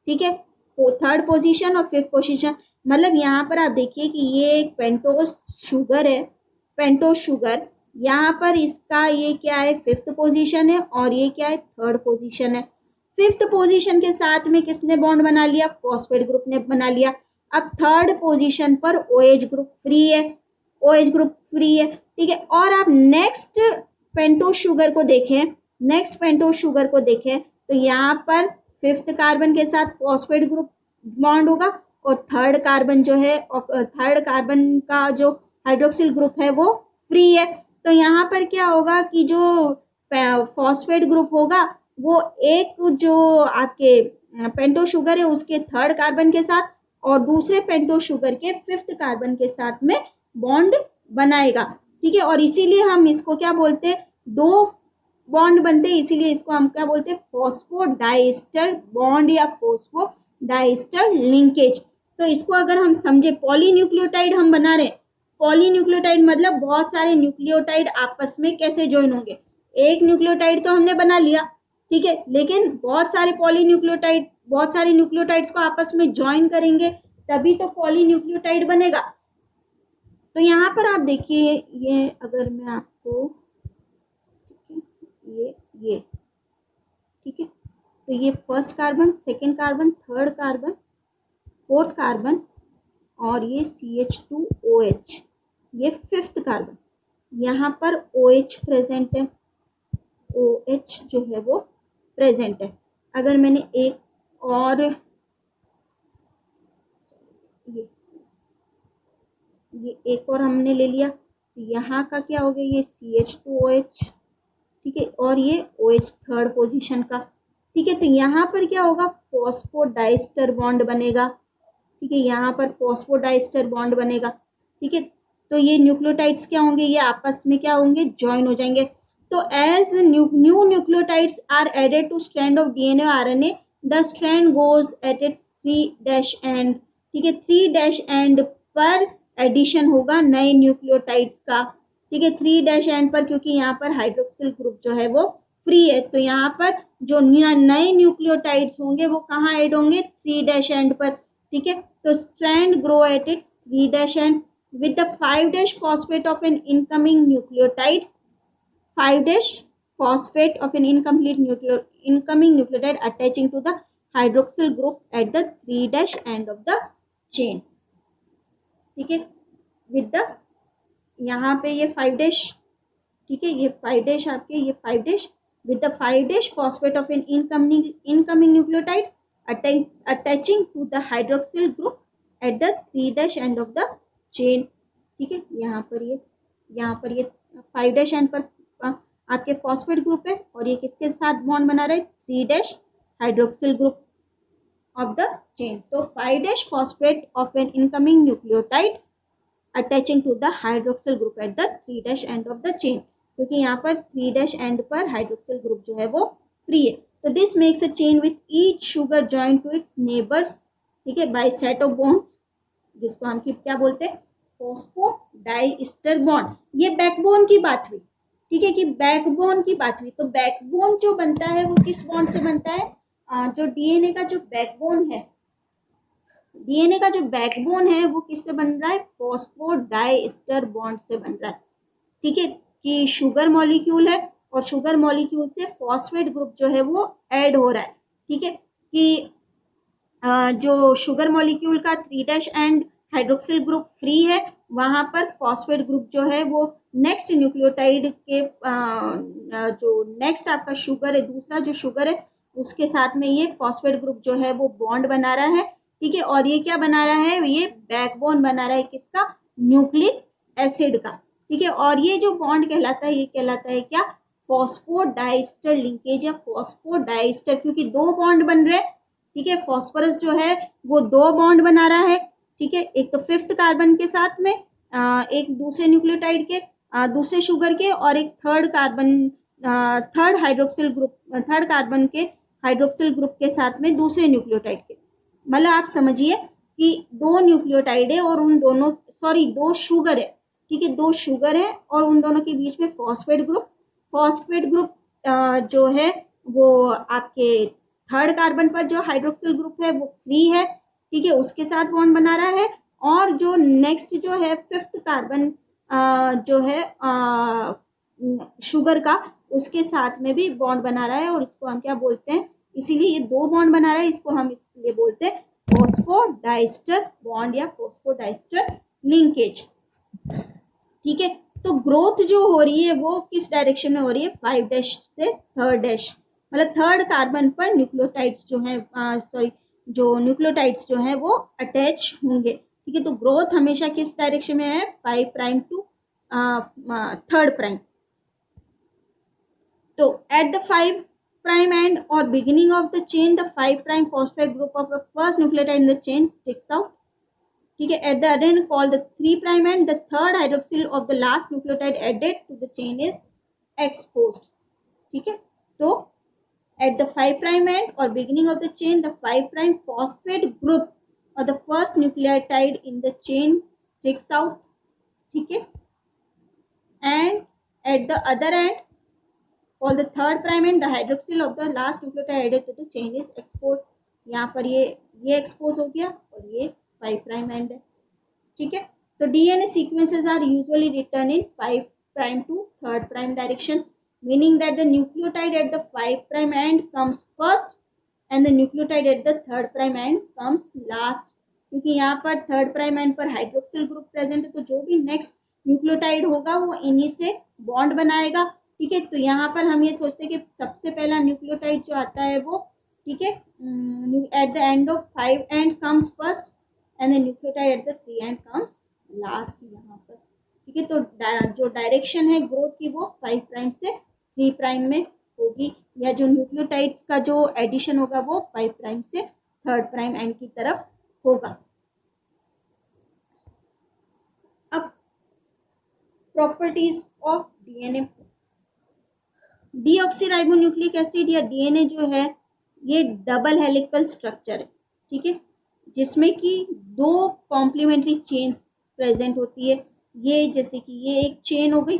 ठीक है, थर्ड पोजीशन और फिफ्थ पोजीशन। मतलब यहाँ पर आप देखिए कि ये एक पेंटोज शुगर है, पेंटोज शुगर, यहाँ पर इसका ये क्या है, फिफ्थ पोजीशन है और ये क्या है, थर्ड पोजीशन है। फिफ्थ पोजीशन के साथ में किसने बॉन्ड बना लिया, फॉस्फेट ग्रुप ने बना लिया। अब थर्ड पोजीशन पर OH ग्रुप फ्री है, OH ग्रुप फ्री है। ठीक है, और आप नेक्स्ट पेंटोज शुगर को देखें, नेक्स्ट पेंटोज शुगर को देखें तो यहाँ पर फिफ्थ कार्बन के साथ फॉस्फेट ग्रुप बॉन्ड होगा और थर्ड कार्बन जो है, थर्ड कार्बन का जो हाइड्रोक्सिल ग्रुप है वो फ्री है। तो यहाँ पर क्या होगा कि जो फॉस्फेट ग्रुप होगा वो एक जो आपके पेंटोज शुगर है उसके थर्ड कार्बन के साथ और दूसरे पेंटोज शुगर के फिफ्थ कार्बन के साथ में बॉन्ड बनाएगा। ठीक है, और इसीलिए हम इसको क्या बोलते हैं, दो बॉन्ड बनते हैं, इसीलिए इसको हम क्या बोलते हैं, फॉस्फोडाइस्टर बॉन्ड या फॉस्फोडाइस्टर लिंकेज। तो इसको अगर हम समझे, पॉलीन्यूक्लियोटाइड हम बना रहे हैं, पॉलीन्यूक्लियोटाइड मतलब बहुत सारे न्यूक्लियोटाइड आपस में कैसे ज्वाइन होंगे। एक न्यूक्लियोटाइड तो हमने बना लिया, ठीक है, लेकिन बहुत सारे पॉलीन्यूक्लियोटाइड, बहुत सारे न्यूक्लियोटाइड्स को आपस में ज्वाइन करेंगे तभी तो पॉलीन्यूक्लियोटाइड बनेगा। तो यहाँ पर आप देखिए, ये अगर मैं आपको, ये ठीक है, तो ये first carbon, second carbon, third carbon, fourth carbon और ये CH2OH, ये फिफ्थ कार्बन। यहाँ पर OH प्रेजेंट है, OH जो है वो प्रेजेंट है। अगर मैंने एक और ये ये एक और हमने ले लिया, तो यहाँ का क्या हो गया, ये CH2OH, ठीक है, और ये OH थर्ड पोजीशन का, ठीक है। तो यहाँ पर क्या होगा, फॉस्फोडाइस्टर बॉन्ड बनेगा, ठीक है, यहाँ पर फॉस्फोडाइस्टर बॉन्ड बनेगा, ठीक है। तो ये न्यूक्लियोटाइड्स क्या होंगे, ये आपस में क्या होंगे, ज्वाइन हो जाएंगे। तो as new nucleotides are added to strand of DNA और RNA, the strand goes at its 3' end, ठीक है, 3' एंड पर एडिशन होगा नए न्यूक्लियोटाइड्स का, ठीक है, 3' एंड पर, क्योंकि यहाँ पर हाइड्रोक्सिल ग्रुप जो है वो फ्री है, तो यहाँ पर जो नए न्यूक्लियोटाइड्स होंगे वो कहाँ ऐड होंगे, 3' एंड पर, ठीक है। तो strand grow at its 3' end with the 5' phosphate of an incoming nucleotide, 5' phosphate of an incoming nucleotide attaching to the hydroxyl group at the 3' end of the chain, ठीक है, with the यहाँ पे ये 5', ठीक है, ये 5' आपके, ये 5' with the 5' phosphate of an incoming nucleotide attaching to the hydroxyl group at the 3' end of the chain, ठीक है। यहाँ पर ये 5' एंड पर आपके फॉस्फेट ग्रुप है, और ये किसके साथ बॉन्ड बना रहे, 3' hydroxyl group of the chain. So 5' phosphate of an incoming nucleotide attaching to the hydroxyl group at the 3' end of the chain, क्योंकि यहाँ पर 3' end पर हाइड्रोक्सिल ग्रुप जो है वो फ्री है। तो this makes a chain with each sugar join to its neighbours, ठीक है, बाय सेट ऑफ बॉन्ड्स, जिसको हम क्या बोलते हैं, फॉस्फोडाइस्टर बॉन्ड। ये बैकबोन की बात हुई, ठीक है, कि बैकबोन की बात हुई। तो बैकबोन जो बनता है वो किस बॉन्ड से बनता है, जो DNA का जो बैकबोन है, DNA का जो बैकबोन है वो किससे बन रहा है, फॉस्फोडाइस्टर बॉन्ड से बन रहा है, ठीक है, कि शुगर मॉलिक्यूल है और शुगर मॉलिक्यूल से फॉस्फेट ग्रुप जो है वो ऐड हो रहा है, ठीक है, कि जो शुगर मॉलिक्यूल का 3' एंड हाइड्रोक्सिल ग्रुप फ्री है, वहां पर फॉस्फेट ग्रुप जो है वो नेक्स्ट न्यूक्लियोटाइड के जो नेक्स्ट आपका शुगर है, दूसरा जो शुगर है उसके साथ में ये फॉस्फेट ग्रुप जो है वो बॉन्ड बना रहा है, ठीक है। और ये क्या बना रहा है, ये बैकबोन बना रहा है किसका, न्यूक्लिक एसिड का, ठीक है। और ये जो बॉन्ड कहलाता है, ये कहलाता है क्या, फॉस्फोडाइस्टर लिंकेज या फॉस्फोडाइस्टर, क्योंकि दो बॉन्ड बन रहे हैं, ठीक है। फॉस्फोरस जो है वो दो बॉन्ड बना रहा है, ठीक है, एक तो 5th कार्बन के साथ में, एक दूसरे न्यूक्लियोटाइड के, दूसरे शुगर के, और एक third hydroxyl group, third carbon के हाइड्रोक्सिल ग्रुप के साथ में दूसरे न्यूक्लियोटाइड के। मतलब आप समझिए कि दो न्यूक्लियोटाइड है और उन दोनों, सॉरी, दो शुगर है, ठीक है, दो शुगर है और उन दोनों के बीच में फॉस्फेट ग्रुप जो है वो आपके थर्ड कार्बन पर जो हाइड्रोक्सिल ग्रुप है वो फ्री है, ठीक है, उसके साथ बॉन्ड बना रहा है। और जो नेक्स्ट जो है 5th कार्बन जो है शुगर का, उसके साथ में भी बॉन्ड बना रहा है, और इसको हम क्या बोलते हैं, इसीलिए ये दो बॉन्ड बना रहा है, इसको हम इसलिए बोलते हैं फॉस्फोडाइस्टर बॉन्ड या फॉस्फोडाइस्टर लिंकेज, ठीक है। तो ग्रोथ जो हो रही है वो किस डायरेक्शन में हो रही है, 5' से 3rd', मतलब थर्ड कार्बन पर न्यूक्लियोटाइड्स जो है, सॉरी, जो न्यूक्लियोटाइड्स जो है वो अटैच होंगे, ठीक है। तो ग्रोथ हमेशा किस डायरेक्शन में है, 5' टू 3rd'। तो at the 5' end or beginning of the chain, the 5' phosphate group of the first nucleotide in the chain sticks out, ठीक है। At the other and called the 3' end, the third hydroxyl of the last nucleotide added to the chain is exposed, ठीक है। तो at the 5' end or beginning of the chain, the 5' phosphate group or the first nucleotide in the chain sticks out, ठीक है। And at the other end, called the 3' end, the hydroxyl of the last nucleotide added to the chain is exposed. यहाँ पर ये expose हो गया और ये 5' end है, ठीक है। तो DNA sequences are usually written in 5' to 3rd' direction, meaning that the nucleotide at the 5' end comes first and the nucleotide at the 3rd' end comes last, क्योंकि यहाँ पर 3rd' end पर हाइड्रोक्सिल ग्रुप प्रेजेंट है, तो जो भी next nucleotide होगा वो इन्हीं से बॉन्ड बनाएगा, ठीक है। तो यहाँ पर हम ये सोचते हैं कि सबसे पहला न्यूक्लियोटाइड जो आता है वो, ठीक है, at the end of 5' end comes first and the nucleotide at the 3' end comes last यहाँ पर, ठीक है। तो जो डायरेक्शन है ग्रोथ की वो 5 प्राइम से 3 प्राइम में होगी, या जो न्यूक्लियोटाइड्स का जो एडिशन होगा वो 5 प्राइम से 3rd प्राइम एंड की तरफ होगा। अब properties of DNA. Deoxyribonucleic acid या डीएनए जो है ये डबल हेलिकल स्ट्रक्चर है, ठीक है, जिसमें कि 2 कॉम्प्लीमेंट्री चेन्स प्रेजेंट होती है। ये जैसे कि ये एक चेन हो गई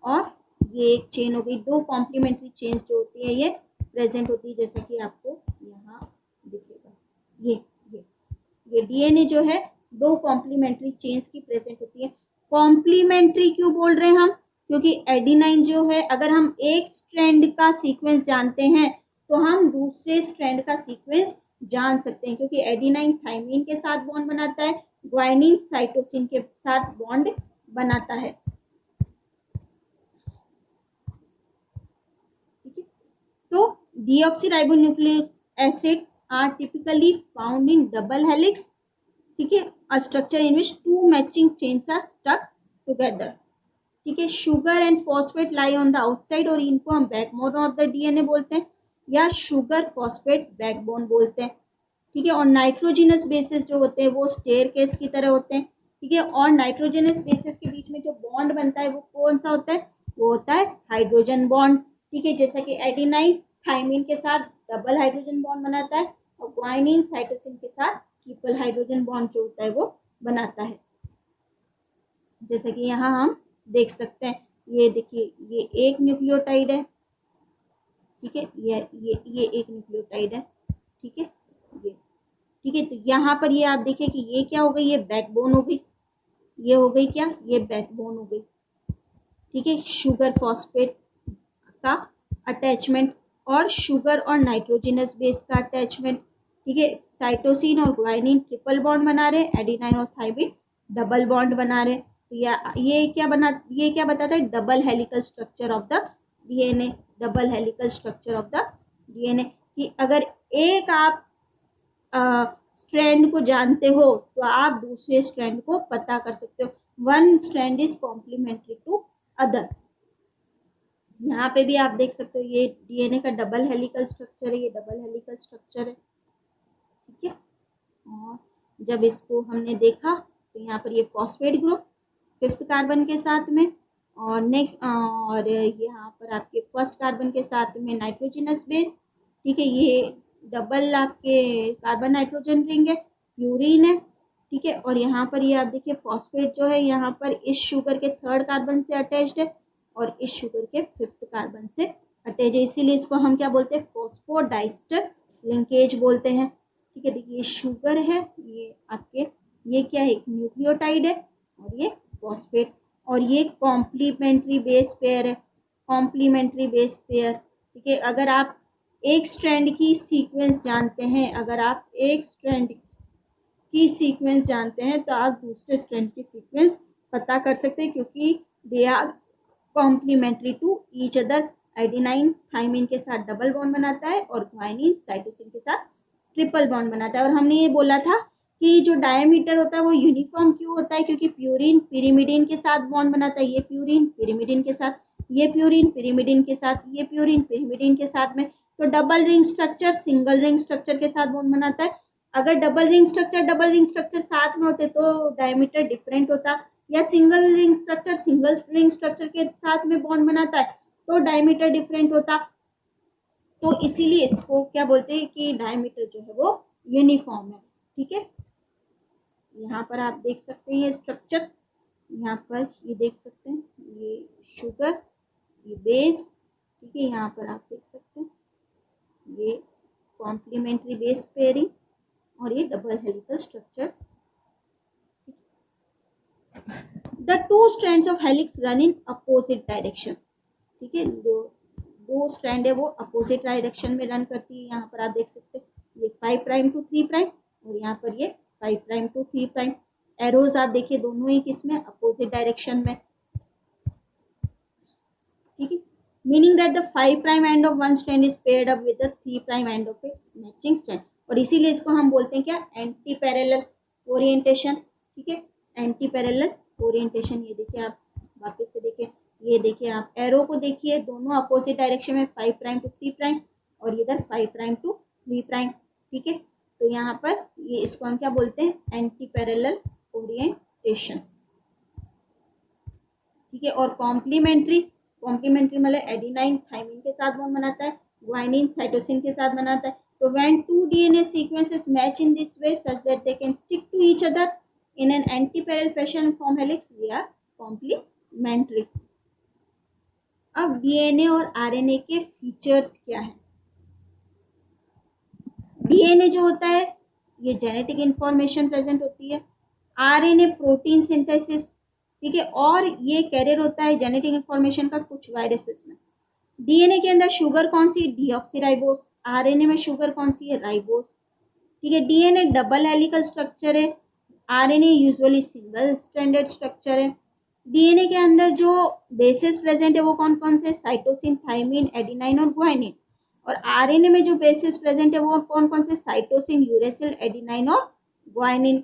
और ये एक चेन हो गई, 2 कॉम्प्लीमेंट्री चेन्स जो होती है ये प्रेजेंट होती है, जैसे कि आपको यहाँ दिखेगा। ये डीएनए जो है 2 कॉम्प्लीमेंट्री चेन्स की प्रेजेंट होती है। कॉम्प्लीमेंट्री क्यों बोल रहे हैं हम? क्योंकि एडिनाइन जो है, अगर हम एक स्ट्रैंड का सीक्वेंस जानते हैं तो हम दूसरे स्ट्रैंड का सीक्वेंस जान सकते हैं, क्योंकि एडिनाइन थाइमिन के साथ बॉन्ड बनाता है, ग्वाइनिन साइटोसिन के साथ बॉन्ड बनाता है, ठीक है। तो deoxyribonucleic acid are typically found in double helix, ठीक है, a structure in which 2 matching chains are stuck together, ठीक है। Sugar and phosphate lie on the outside, और इनको हम बैकबोन ऑफ द डीएनए बोलते हैं या शुगर फॉस्फेट बैकबोन बोलते हैं, ठीक है। और नाइट्रोजिनस बेसिस जो होते हैं वो स्टेयरकेस की तरह होते हैं, ठीक है। और नाइट्रोजनस बेसिस के बीच में जो बॉन्ड बनता है वो कौन सा होता है? वो होता है हाइड्रोजन बॉन्ड, ठीक है। जैसा कि एडिनाइन थाइमिन के साथ डबल हाइड्रोजन बॉन्ड बनाता है और ग्वाइनिन साइटोसिन के साथ ट्रिपल हाइड्रोजन बॉन्ड जो होता है वो बनाता है, जैसे कि यहाँ हम देख सकते हैं। ये देखिए, ये एक न्यूक्लियोटाइड है, ठीक है, ये एक न्यूक्लियोटाइड है, ठीक है, ये, ठीक है। तो यहाँ पर ये आप देखिए कि ये क्या हो गई? ये बैकबोन हो गई, ये हो गई क्या? ये बैकबोन हो गई, ठीक है। शुगर फॉस्फेट का अटैचमेंट और शुगर और नाइट्रोजनस बेस का अटैचमेंट, ठीक है। साइटोसिन और ग्वाइनिन ट्रिपल बॉन्ड बना रहे, एडिनाइन और थाइमिन डबल बॉन्ड बना रहे। तो ये क्या बताता है? Double helical structure of the DNA, double helical structure of the DNA, कि अगर एक आप स्ट्रैंड को जानते हो तो आप दूसरे स्ट्रैंड को पता कर सकते हो। One strand is complementary to other. यहाँ पे भी आप देख सकते हो ये डीएनए का डबल हेलिकल स्ट्रक्चर है, ये डबल हेलिकल स्ट्रक्चर है, ठीक है। और जब इसको हमने देखा तो यहाँ पर ये फॉस्फेट ग्रुप 5th कार्बन के साथ में, और यहाँ पर आपके 1st कार्बन के साथ में नाइट्रोजनस बेस, ठीक है। ये डबल आपके कार्बन नाइट्रोजन रिंग है, प्यूरिन है, ठीक है। और यहाँ पर ये आप देखिए फॉस्फेट जो है यहाँ पर इस शुगर के 3rd कार्बन से अटैच्ड है और इस शुगर के 5th कार्बन से अटैच है, इसीलिए इसको हम क्या बोलते हैं? फॉस्फोडाइस्टर लिंकेज बोलते हैं, ठीक है। देखिए ये शुगर है, ये आपके, ये क्या है? एक न्यूक्लियोटाइड है, और ये फॉस्फेट, और ये कॉम्प्लीमेंट्री बेस पेयर है, कॉम्प्लीमेंट्री बेस पेयर, ठीक है। अगर आप एक स्ट्रैंड की सीक्वेंस जानते हैं, अगर आप एक स्ट्रैंड की सीक्वेंस जानते हैं तो आप दूसरे स्ट्रैंड की सीक्वेंस पता कर सकते हैं, क्योंकि they are complementary to each other. Adenine thymine के साथ डबल बॉन्ड बनाता है और ग्वाइनिन साइटोसिन के साथ ट्रिपल बॉन्ड बनाता है। और हमने ये बोला था कि जो डायमीटर होता है वो यूनिफॉर्म क्यों होता है? क्योंकि प्यूरिन पिरिमिडिन के साथ बॉन्ड बनाता है, ये प्यूरिन पिरिमिडिन के साथ, ये प्यूरिन पिरिमिडिन के साथ, ये प्यूरिन पिरिमिडिन के साथ में। तो double ring structure single ring structure के साथ बॉन्ड बनाता है। अगर डबल रिंग स्ट्रक्चर साथ में होते तो डायमीटर डिफरेंट होता, या सिंगल रिंग स्ट्रक्चर के साथ में बॉन्ड बनाता है तो डायमीटर डिफरेंट होता। तो इसीलिए इसको क्या बोलते हैं कि डायमीटर जो है वो यूनिफॉर्म है, ठीक है। यहाँ पर आप देख सकते हैं ये स्ट्रक्चर, यहाँ पर ये देख सकते हैं, ये शुगर, ये बेस, ठीक है। यहाँ पर आप देख सकते हैं ये कॉम्प्लीमेंट्री बेस पेयरिंग और ये double helical structure. The 2 strands of helix run in opposite direction, ठीक है। जो 2 स्ट्रैंड है वो अपोजिट डायरेक्शन में रन करती है। यहाँ पर आप देख सकते हैं ये 5 प्राइम टू 3 प्राइम और यहाँ पर ये 5 प्राइम टू 3 प्राइम। एरोज आप देखिए दोनों ही किसमें? अपोजिट डायरेक्शन में, ठीक है। Meaning that the 5 prime end of one strand is paired up with the 3 prime end of its matching strand, और इसीलिए इसको हम बोलते हैं क्या? एंटी पैरेलल ओरिएंटेशन, ठीक है। Anti parallel orientation. ये देखिए आप वापस से देखिए, ये देखिए आप एरो को देखिए, दोनों अपोजिट डायरेक्शन में 5 प्राइम टू 3 प्राइम और इधर 5 प्राइम टू 3 प्राइम। ठीक है, तो यहाँ पर ये इसको हम क्या बोलते हैं, एंटी पैरेलल ओरिएंटेशन। ठीक है, और कॉम्प्लीमेंट्री, कॉम्प्लीमेंट्री मतलब एडिनाइन थाइमिन के साथ बॉन्ड बनाता है, ग्वाइनिन साइटोसिन के साथ बनाता है। तो when two DNA sequences match in this way such that they can stick to each other in an anti parallel fashion and form helix, we are complementary. अब डीएनए और RNA के features क्या है। डीएनए जो होता है ये genetic information present होती है, आरएनए प्रोटीन सिंथेसिस। ठीक है, और ये कैरियर होता है जेनेटिक इंफॉर्मेशन का कुछ वायरसेस में। डीएनए के अंदर शुगर कौन सी, डीऑक्सीराइबोस। आरएनए में शुगर कौन सी है, राइबोस। ठीक है, डीएनए डबल हेलिकल स्ट्रक्चर है, RNA usually single stranded structure है। डीएनए के अंदर जो बेसेस प्रेजेंट है वो कौन कौन से, साइटोसिन, थाइमिन, एडिनाइन और ग्वाइनिन। और आरएनए में जो बेसिस प्रेजेंट है वो कौन कौन से, साइटोसिन, यूरेसिल, एडिनाइन और ग्वाइनिन।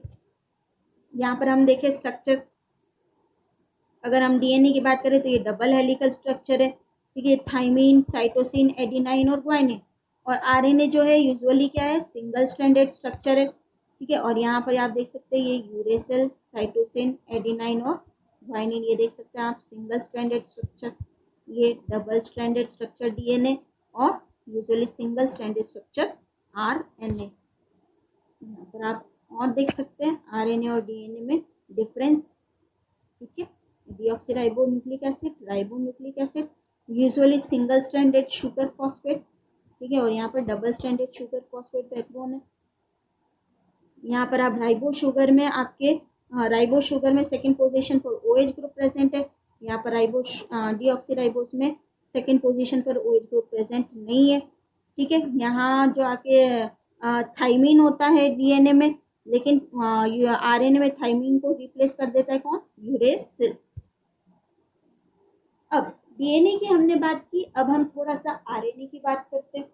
यहाँ पर हम देखें स्ट्रक्चर, अगर हम डीएनए की बात करें तो ये डबल हेलिकल स्ट्रक्चर है। ठीक है, थाइमिन, साइटोसिन, एडिनाइन और ग्वाइनिन। और आरएनए जो है यूजुअली क्या है, सिंगल स्ट्रैंडेड स्ट्रक्चर है। ठीक है, और यहाँ पर आप देख सकते हैं ये यूरेसिल, साइटोसिन, एडिनाइन और ग्वाइनिन, ये देख सकते हैं आप सिंगल स्ट्रैंडेड स्ट्रक्चर, ये डबल स्ट्रैंडेड स्ट्रक्चर डीएनए और usually single stranded structure RNA. यहाँ पर आप और देख सकते हैं आरएनए और डीएनए में डिफरेंस। ठीक है, deoxyribo nucleic acid, ribo nucleic acid, usually single stranded sugar phosphate. ठीक है, और यहाँ पर double stranded sugar phosphate backbone है। यहाँ पर आप राइबो शुगर में आपके राइबो शुगर में सेकंड पोजीशन पर ओएच ग्रुप प्रेजेंट है। यहाँ पर राइबो डीऑक्सीराइबोस में सेकंड पोजीशन पर ओएच ग्रुप प्रेजेंट नहीं है। ठीक है, यहाँ जो आपके थाइमिन होता है डीएनए में, लेकिन आरएनए में थाइमिन को रिप्लेस कर देता है कौन, यूरेसिल। अब डीएनए की हमने बात की, अब हम थोड़ा सा आरएनए की बात करते हैं।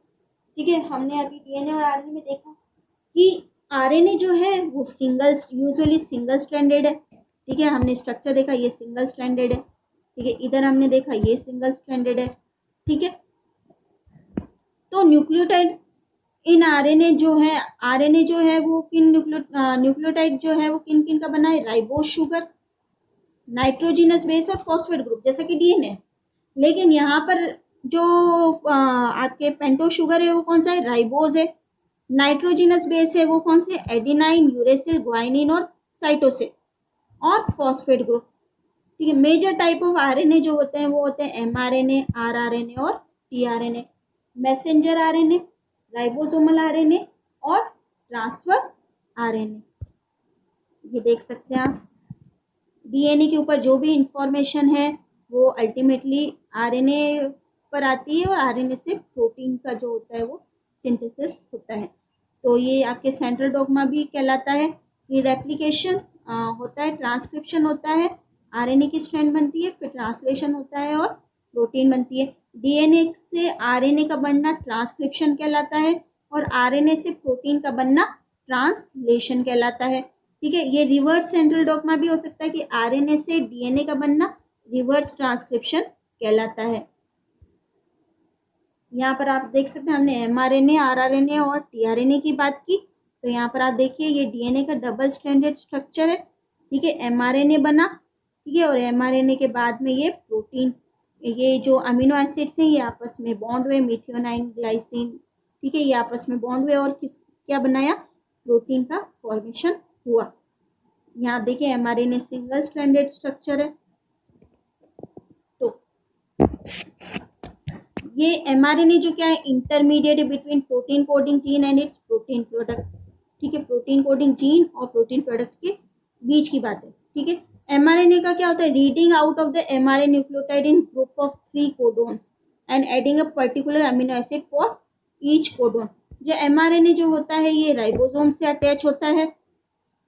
ठीक है, हमने अभी डीएनए और आरएनए में देखा कि आरएनए जो है वो सिंगल, यूजुअली सिंगल स्ट्रैंडेड है। ठीक है, हमने स्ट्रक्चर देखा, ये सिंगल स्ट्रैंडेड है। ठीक है, इधर हमने देखा ये सिंगल स्ट्रैंडेड है। ठीक है, तो न्यूक्लियोटाइड इन आरएनए जो है, आरएनए जो है वो किन न्यूक्लियोटाइड जो है वो किन किन का बना है, राइबोस शुगर, नाइट्रोजिनस बेस और फॉस्फेट ग्रुप, जैसा कि डीएनए। लेकिन यहाँ पर जो आपके पेंटो शुगर है वो कौन सा है, राइबोस है। नाइट्रोजिनस बेस है वो कौन से, एडिनाइन, यूरेसिल, ग्वाइनिन और साइटोसिन और फॉस्फेट ग्रुप। ठीक है, मेजर टाइप ऑफ आरएनए जो होते हैं वो होते हैं एमआरएनए, आरआरएनए और tRNA, messenger RNA, ribosomal RNA और ट्रांसफर आरएनए। ये देख सकते हैं आप, डीएनए के ऊपर जो भी इंफॉर्मेशन है वो अल्टीमेटली आरएनए पर आती है और आरएनए से प्रोटीन का जो होता है वो सिंथेसिस होता है। तो ये आपके सेंट्रल डॉग्मा भी कहलाता है कि रेप्लिकेशन होता है, ट्रांसक्रिप्शन होता है, आरएनए की स्ट्रैंड बनती है, फिर ट्रांसलेशन होता है और प्रोटीन बनती है। डीएनए से आरएनए का बनना ट्रांसक्रिप्शन कहलाता है और आरएनए से प्रोटीन का बनना ट्रांसलेशन कहलाता है। ठीक है, ये रिवर्स सेंट्रल डॉग्मा भी हो सकता है कि आरएनए से डीएनए का बनना रिवर्स ट्रांसक्रिप्शन कहलाता है। यहाँ पर आप देख सकते हैं हमने एमआरएनए, आरआरएनए और टीआरएनए की बात की। तो यहाँ पर आप देखिए ये डीएनए का डबल स्ट्रैंडेड स्ट्रक्चर है। ठीक है, एमआरएनए बना, ठीक है, और एमआरएनए के बाद में ये प्रोटीन, ये जो अमीनो एसिड्स हैं ये आपस में बॉन्ड हुए, मिथियोनाइन, ग्लाइसिन। ठीक है, ये आपस में बॉन्ड हुए और क्या बनाया, प्रोटीन का फॉर्मेशन हुआ। यहाँ देखिए एमआरएनए सिंगल स्ट्रैंडेड स्ट्रक्चर है। तो ये एमआरएनए जो क्या है, intermediate between protein coding gene and it's protein product. ठीक है, प्रोटीन कोडिंग जीन और प्रोटीन प्रोडक्ट के बीच की बात है। ठीक है, एमआरएनए का क्या होता है, reading out of the mRNA nucleotide in group of 3 codons and adding a particular amino acid for each codon. जो एमआरएनए जो होता है ये राइबोसोम से अटैच होता है,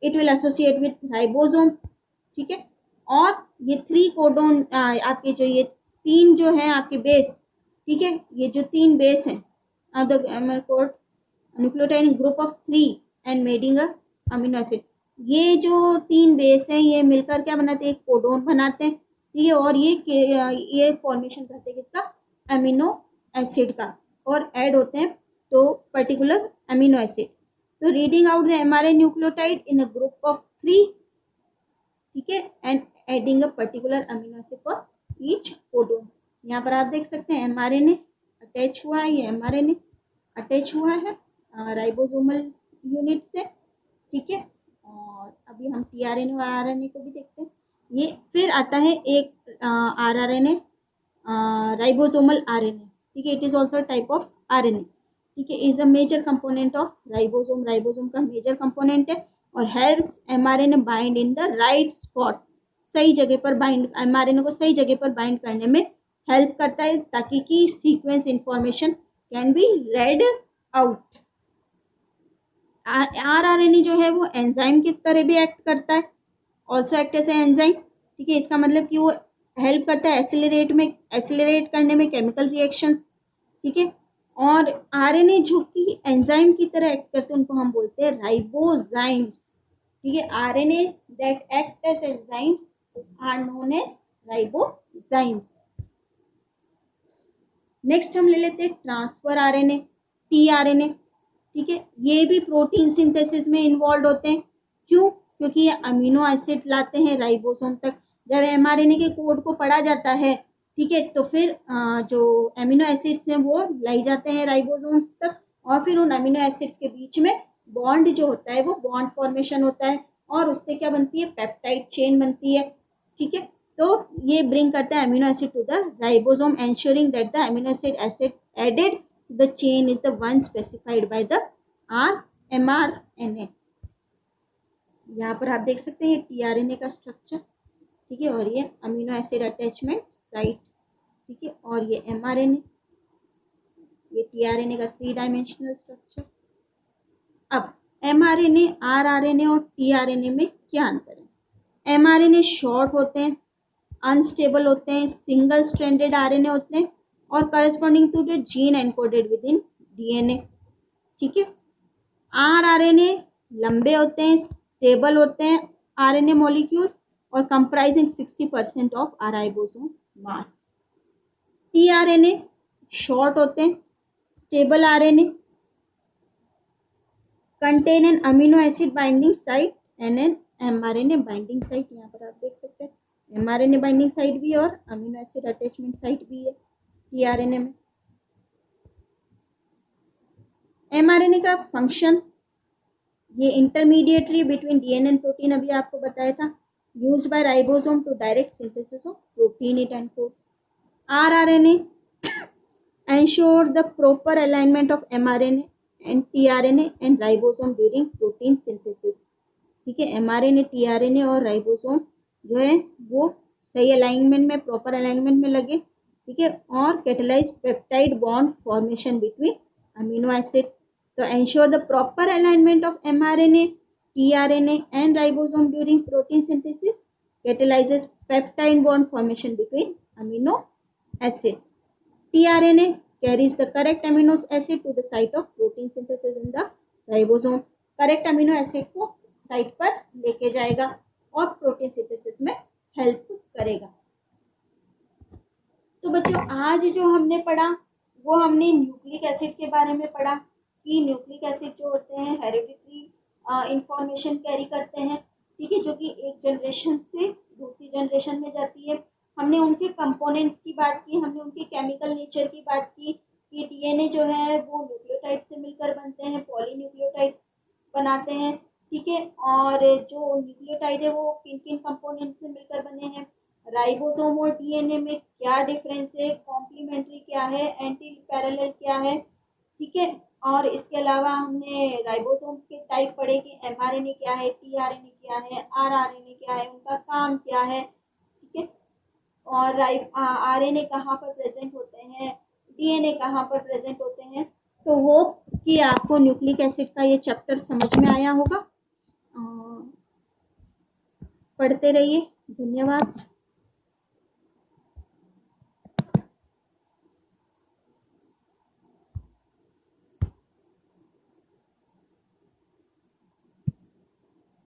it will associate with ribosome. ठीक है, और ये 3 कोडोन आपके जो ये 3 जो है आपके बेस, ठीक है, ये जो 3 बेस हैं nucleotide group of 3 and madding a amino acid. ये जो 3 बेस हैं ये मिलकर क्या बनाते हैं, एक कोडोन बनाते हैं, ठीक है। और ये फॉर्मेशन करते हैं किसका, अमीनो एसिड का, और ऐड होते हैं तो पर्टिकुलर अमीनो एसिड। तो reading out the mRNA nucleotide in a group of 3, ठीक है, and adding a particular amino acid for each codon. यहाँ पर आप देख सकते हैं एमआरएनए अटैच हुआ है, ये एमआरएनए अटैच हुआ है राइबोसोमल यूनिट से, ठीक है। और अभी हम टीआरएनए और आरएनए को भी देखते हैं। ये फिर आता है एक आरआरएनए, राइबोसोमल आरएनए, ठीक है। It is also type of RNA, ठीक है। Is a major component of ribosome, ribosome का मेजर कंपोनेंट है, और helps mRNA bind in the right spot, सही जगह पर बाइंड, एमआरएनए को सही जगह पर बाइंड करने में हेल्प करता है, ताकि कि sequence information can be red out. RRNA जो है वो एंजाइम की तरह भी एक्ट करता है, ऑल्सो एक्ट एज एंजाइम, ठीक है। इसका मतलब कि वो हेल्प करता है एक्सीलरेट करने में केमिकल रिएक्शंस, ठीक है। और आरएनए जो कि एंजाइम की तरह एक्ट करते हैं उनको हम बोलते हैं राइबोजाइम्स, ठीक है। RNA that act as enzymes are known as ribozymes. Next हम ले लेते हैं ट्रांसफर आरएनए, टीआरएनए, ठीक है। ये भी प्रोटीन सिंथेसिस में इन्वॉल्व होते हैं। क्यों? क्योंकि ये अमीनो एसिड लाते हैं राइबोसोम तक। जब एमआरएनए के कोड को पढ़ा जाता है, ठीक है, तो फिर जो अमीनो एसिड्स हैं वो लाई जाते हैं राइबोसोम्स तक, और फिर उन अमीनो एसिड्स के बीच में बॉन्ड जो होता है वो बॉन्ड फॉर्मेशन होता है, और उससे क्या बनती है, पेप्टाइड चेन बनती है, ठीक है। तो ये ब्रिंग करता है amino acid to the ribosome, ensuring that the amino acid added the chain is the one specified by the mRNA। यहाँ पर आप देख सकते हैं टीआरएनए का स्ट्रक्चर, ठीक है, और ये अमीनो एसिड अटैचमेंट साइट, ठीक है, और ये एमआरएनए, ये टीआरएनए का 3 डायमेंशनल स्ट्रक्चर। अब एमआरएनए, आरआरएनए और टीआरएनए में क्या अंतर है? एमआरएनए शॉर्ट होते हैं, अनस्टेबल होते हैं, सिंगल स्ट्रैंडेड आरएनए होते हैं, और corresponding to the gene encoded within DNA, ठीक है। आरआरएनए लंबे होते हैं, स्टेबल होते हैं आरएनए मॉलिक्यूल्स, और comprising 60% of ribosome mass. TRNA short होते हैं, stable RNA, contain an amino acid binding site and an mRNA binding site. यहाँ पर आप देख सकते हैं एमआरएनए बाइंडिंग साइट भी और अमीनो एसिड अटैचमेंट साइट भी है टीआरएनए में। एमआरएनए का फंक्शन, ये intermediatory between DNA and protein, अभी आपको बताया था, used by ribosome to direct synthesis of protein it encodes. RRNA ensure the proper alignment of mRNA and tRNA and ribosome during protein synthesis, ठीक है। mRNA, tRNA और ribosome जो है वो सही अलाइनमेंट में, प्रॉपर अलाइनमेंट में लगे, ठीक है, और catalyze peptide bond formation between amino acids. तो ensure the proper alignment of mRNA, tRNA and ribosome during protein synthesis catalyzes peptide bond formation between amino acids. tRNA carries the correct amino acid to the site of protein synthesis in the ribosome। Correct amino acid को site पर लेके जाएगा और protein synthesis में help करेगा। तो बच्चों आज जो हमने पढ़ा वो हमने न्यूक्लिक एसिड के बारे में पढ़ा कि न्यूक्लिक एसिड जो होते हैं हेरिडिटरी इंफॉर्मेशन कैरी करते हैं, ठीक है, जो कि एक जनरेशन से दूसरी जनरेशन में जाती है। हमने उनके कंपोनेंट्स की बात की, हमने उनके केमिकल नेचर की बात की कि डीएनए जो है वो न्यूक्लियोटाइड से मिलकर बनते हैं, पॉलीन्यूक्लियोटाइड्स बनाते हैं, ठीक है। और जो न्यूक्लियोटाइड है वो किन किन कंपोनेंट से मिलकर बने हैं, राइबोसोम और डीएनए में क्या डिफरेंस है, कॉम्प्लीमेंट्री क्या है, एंटी पैरेलल क्या है, ठीक है। और इसके अलावा हमने राइबोसोम्स के टाइप पढ़े कि एमआरएनए क्या है, टीआरएनए क्या है, आरआरएनए क्या है, उनका काम क्या है, ठीक है। और आरएनए कहाँ पर प्रेजेंट होते हैं, डीएनए कहाँ पर प्रेजेंट होते हैं। तो होप कि आपको न्यूक्लिक एसिड का ये चैप्टर समझ में आया होगा। पढ़ते रहिए, धन्यवाद।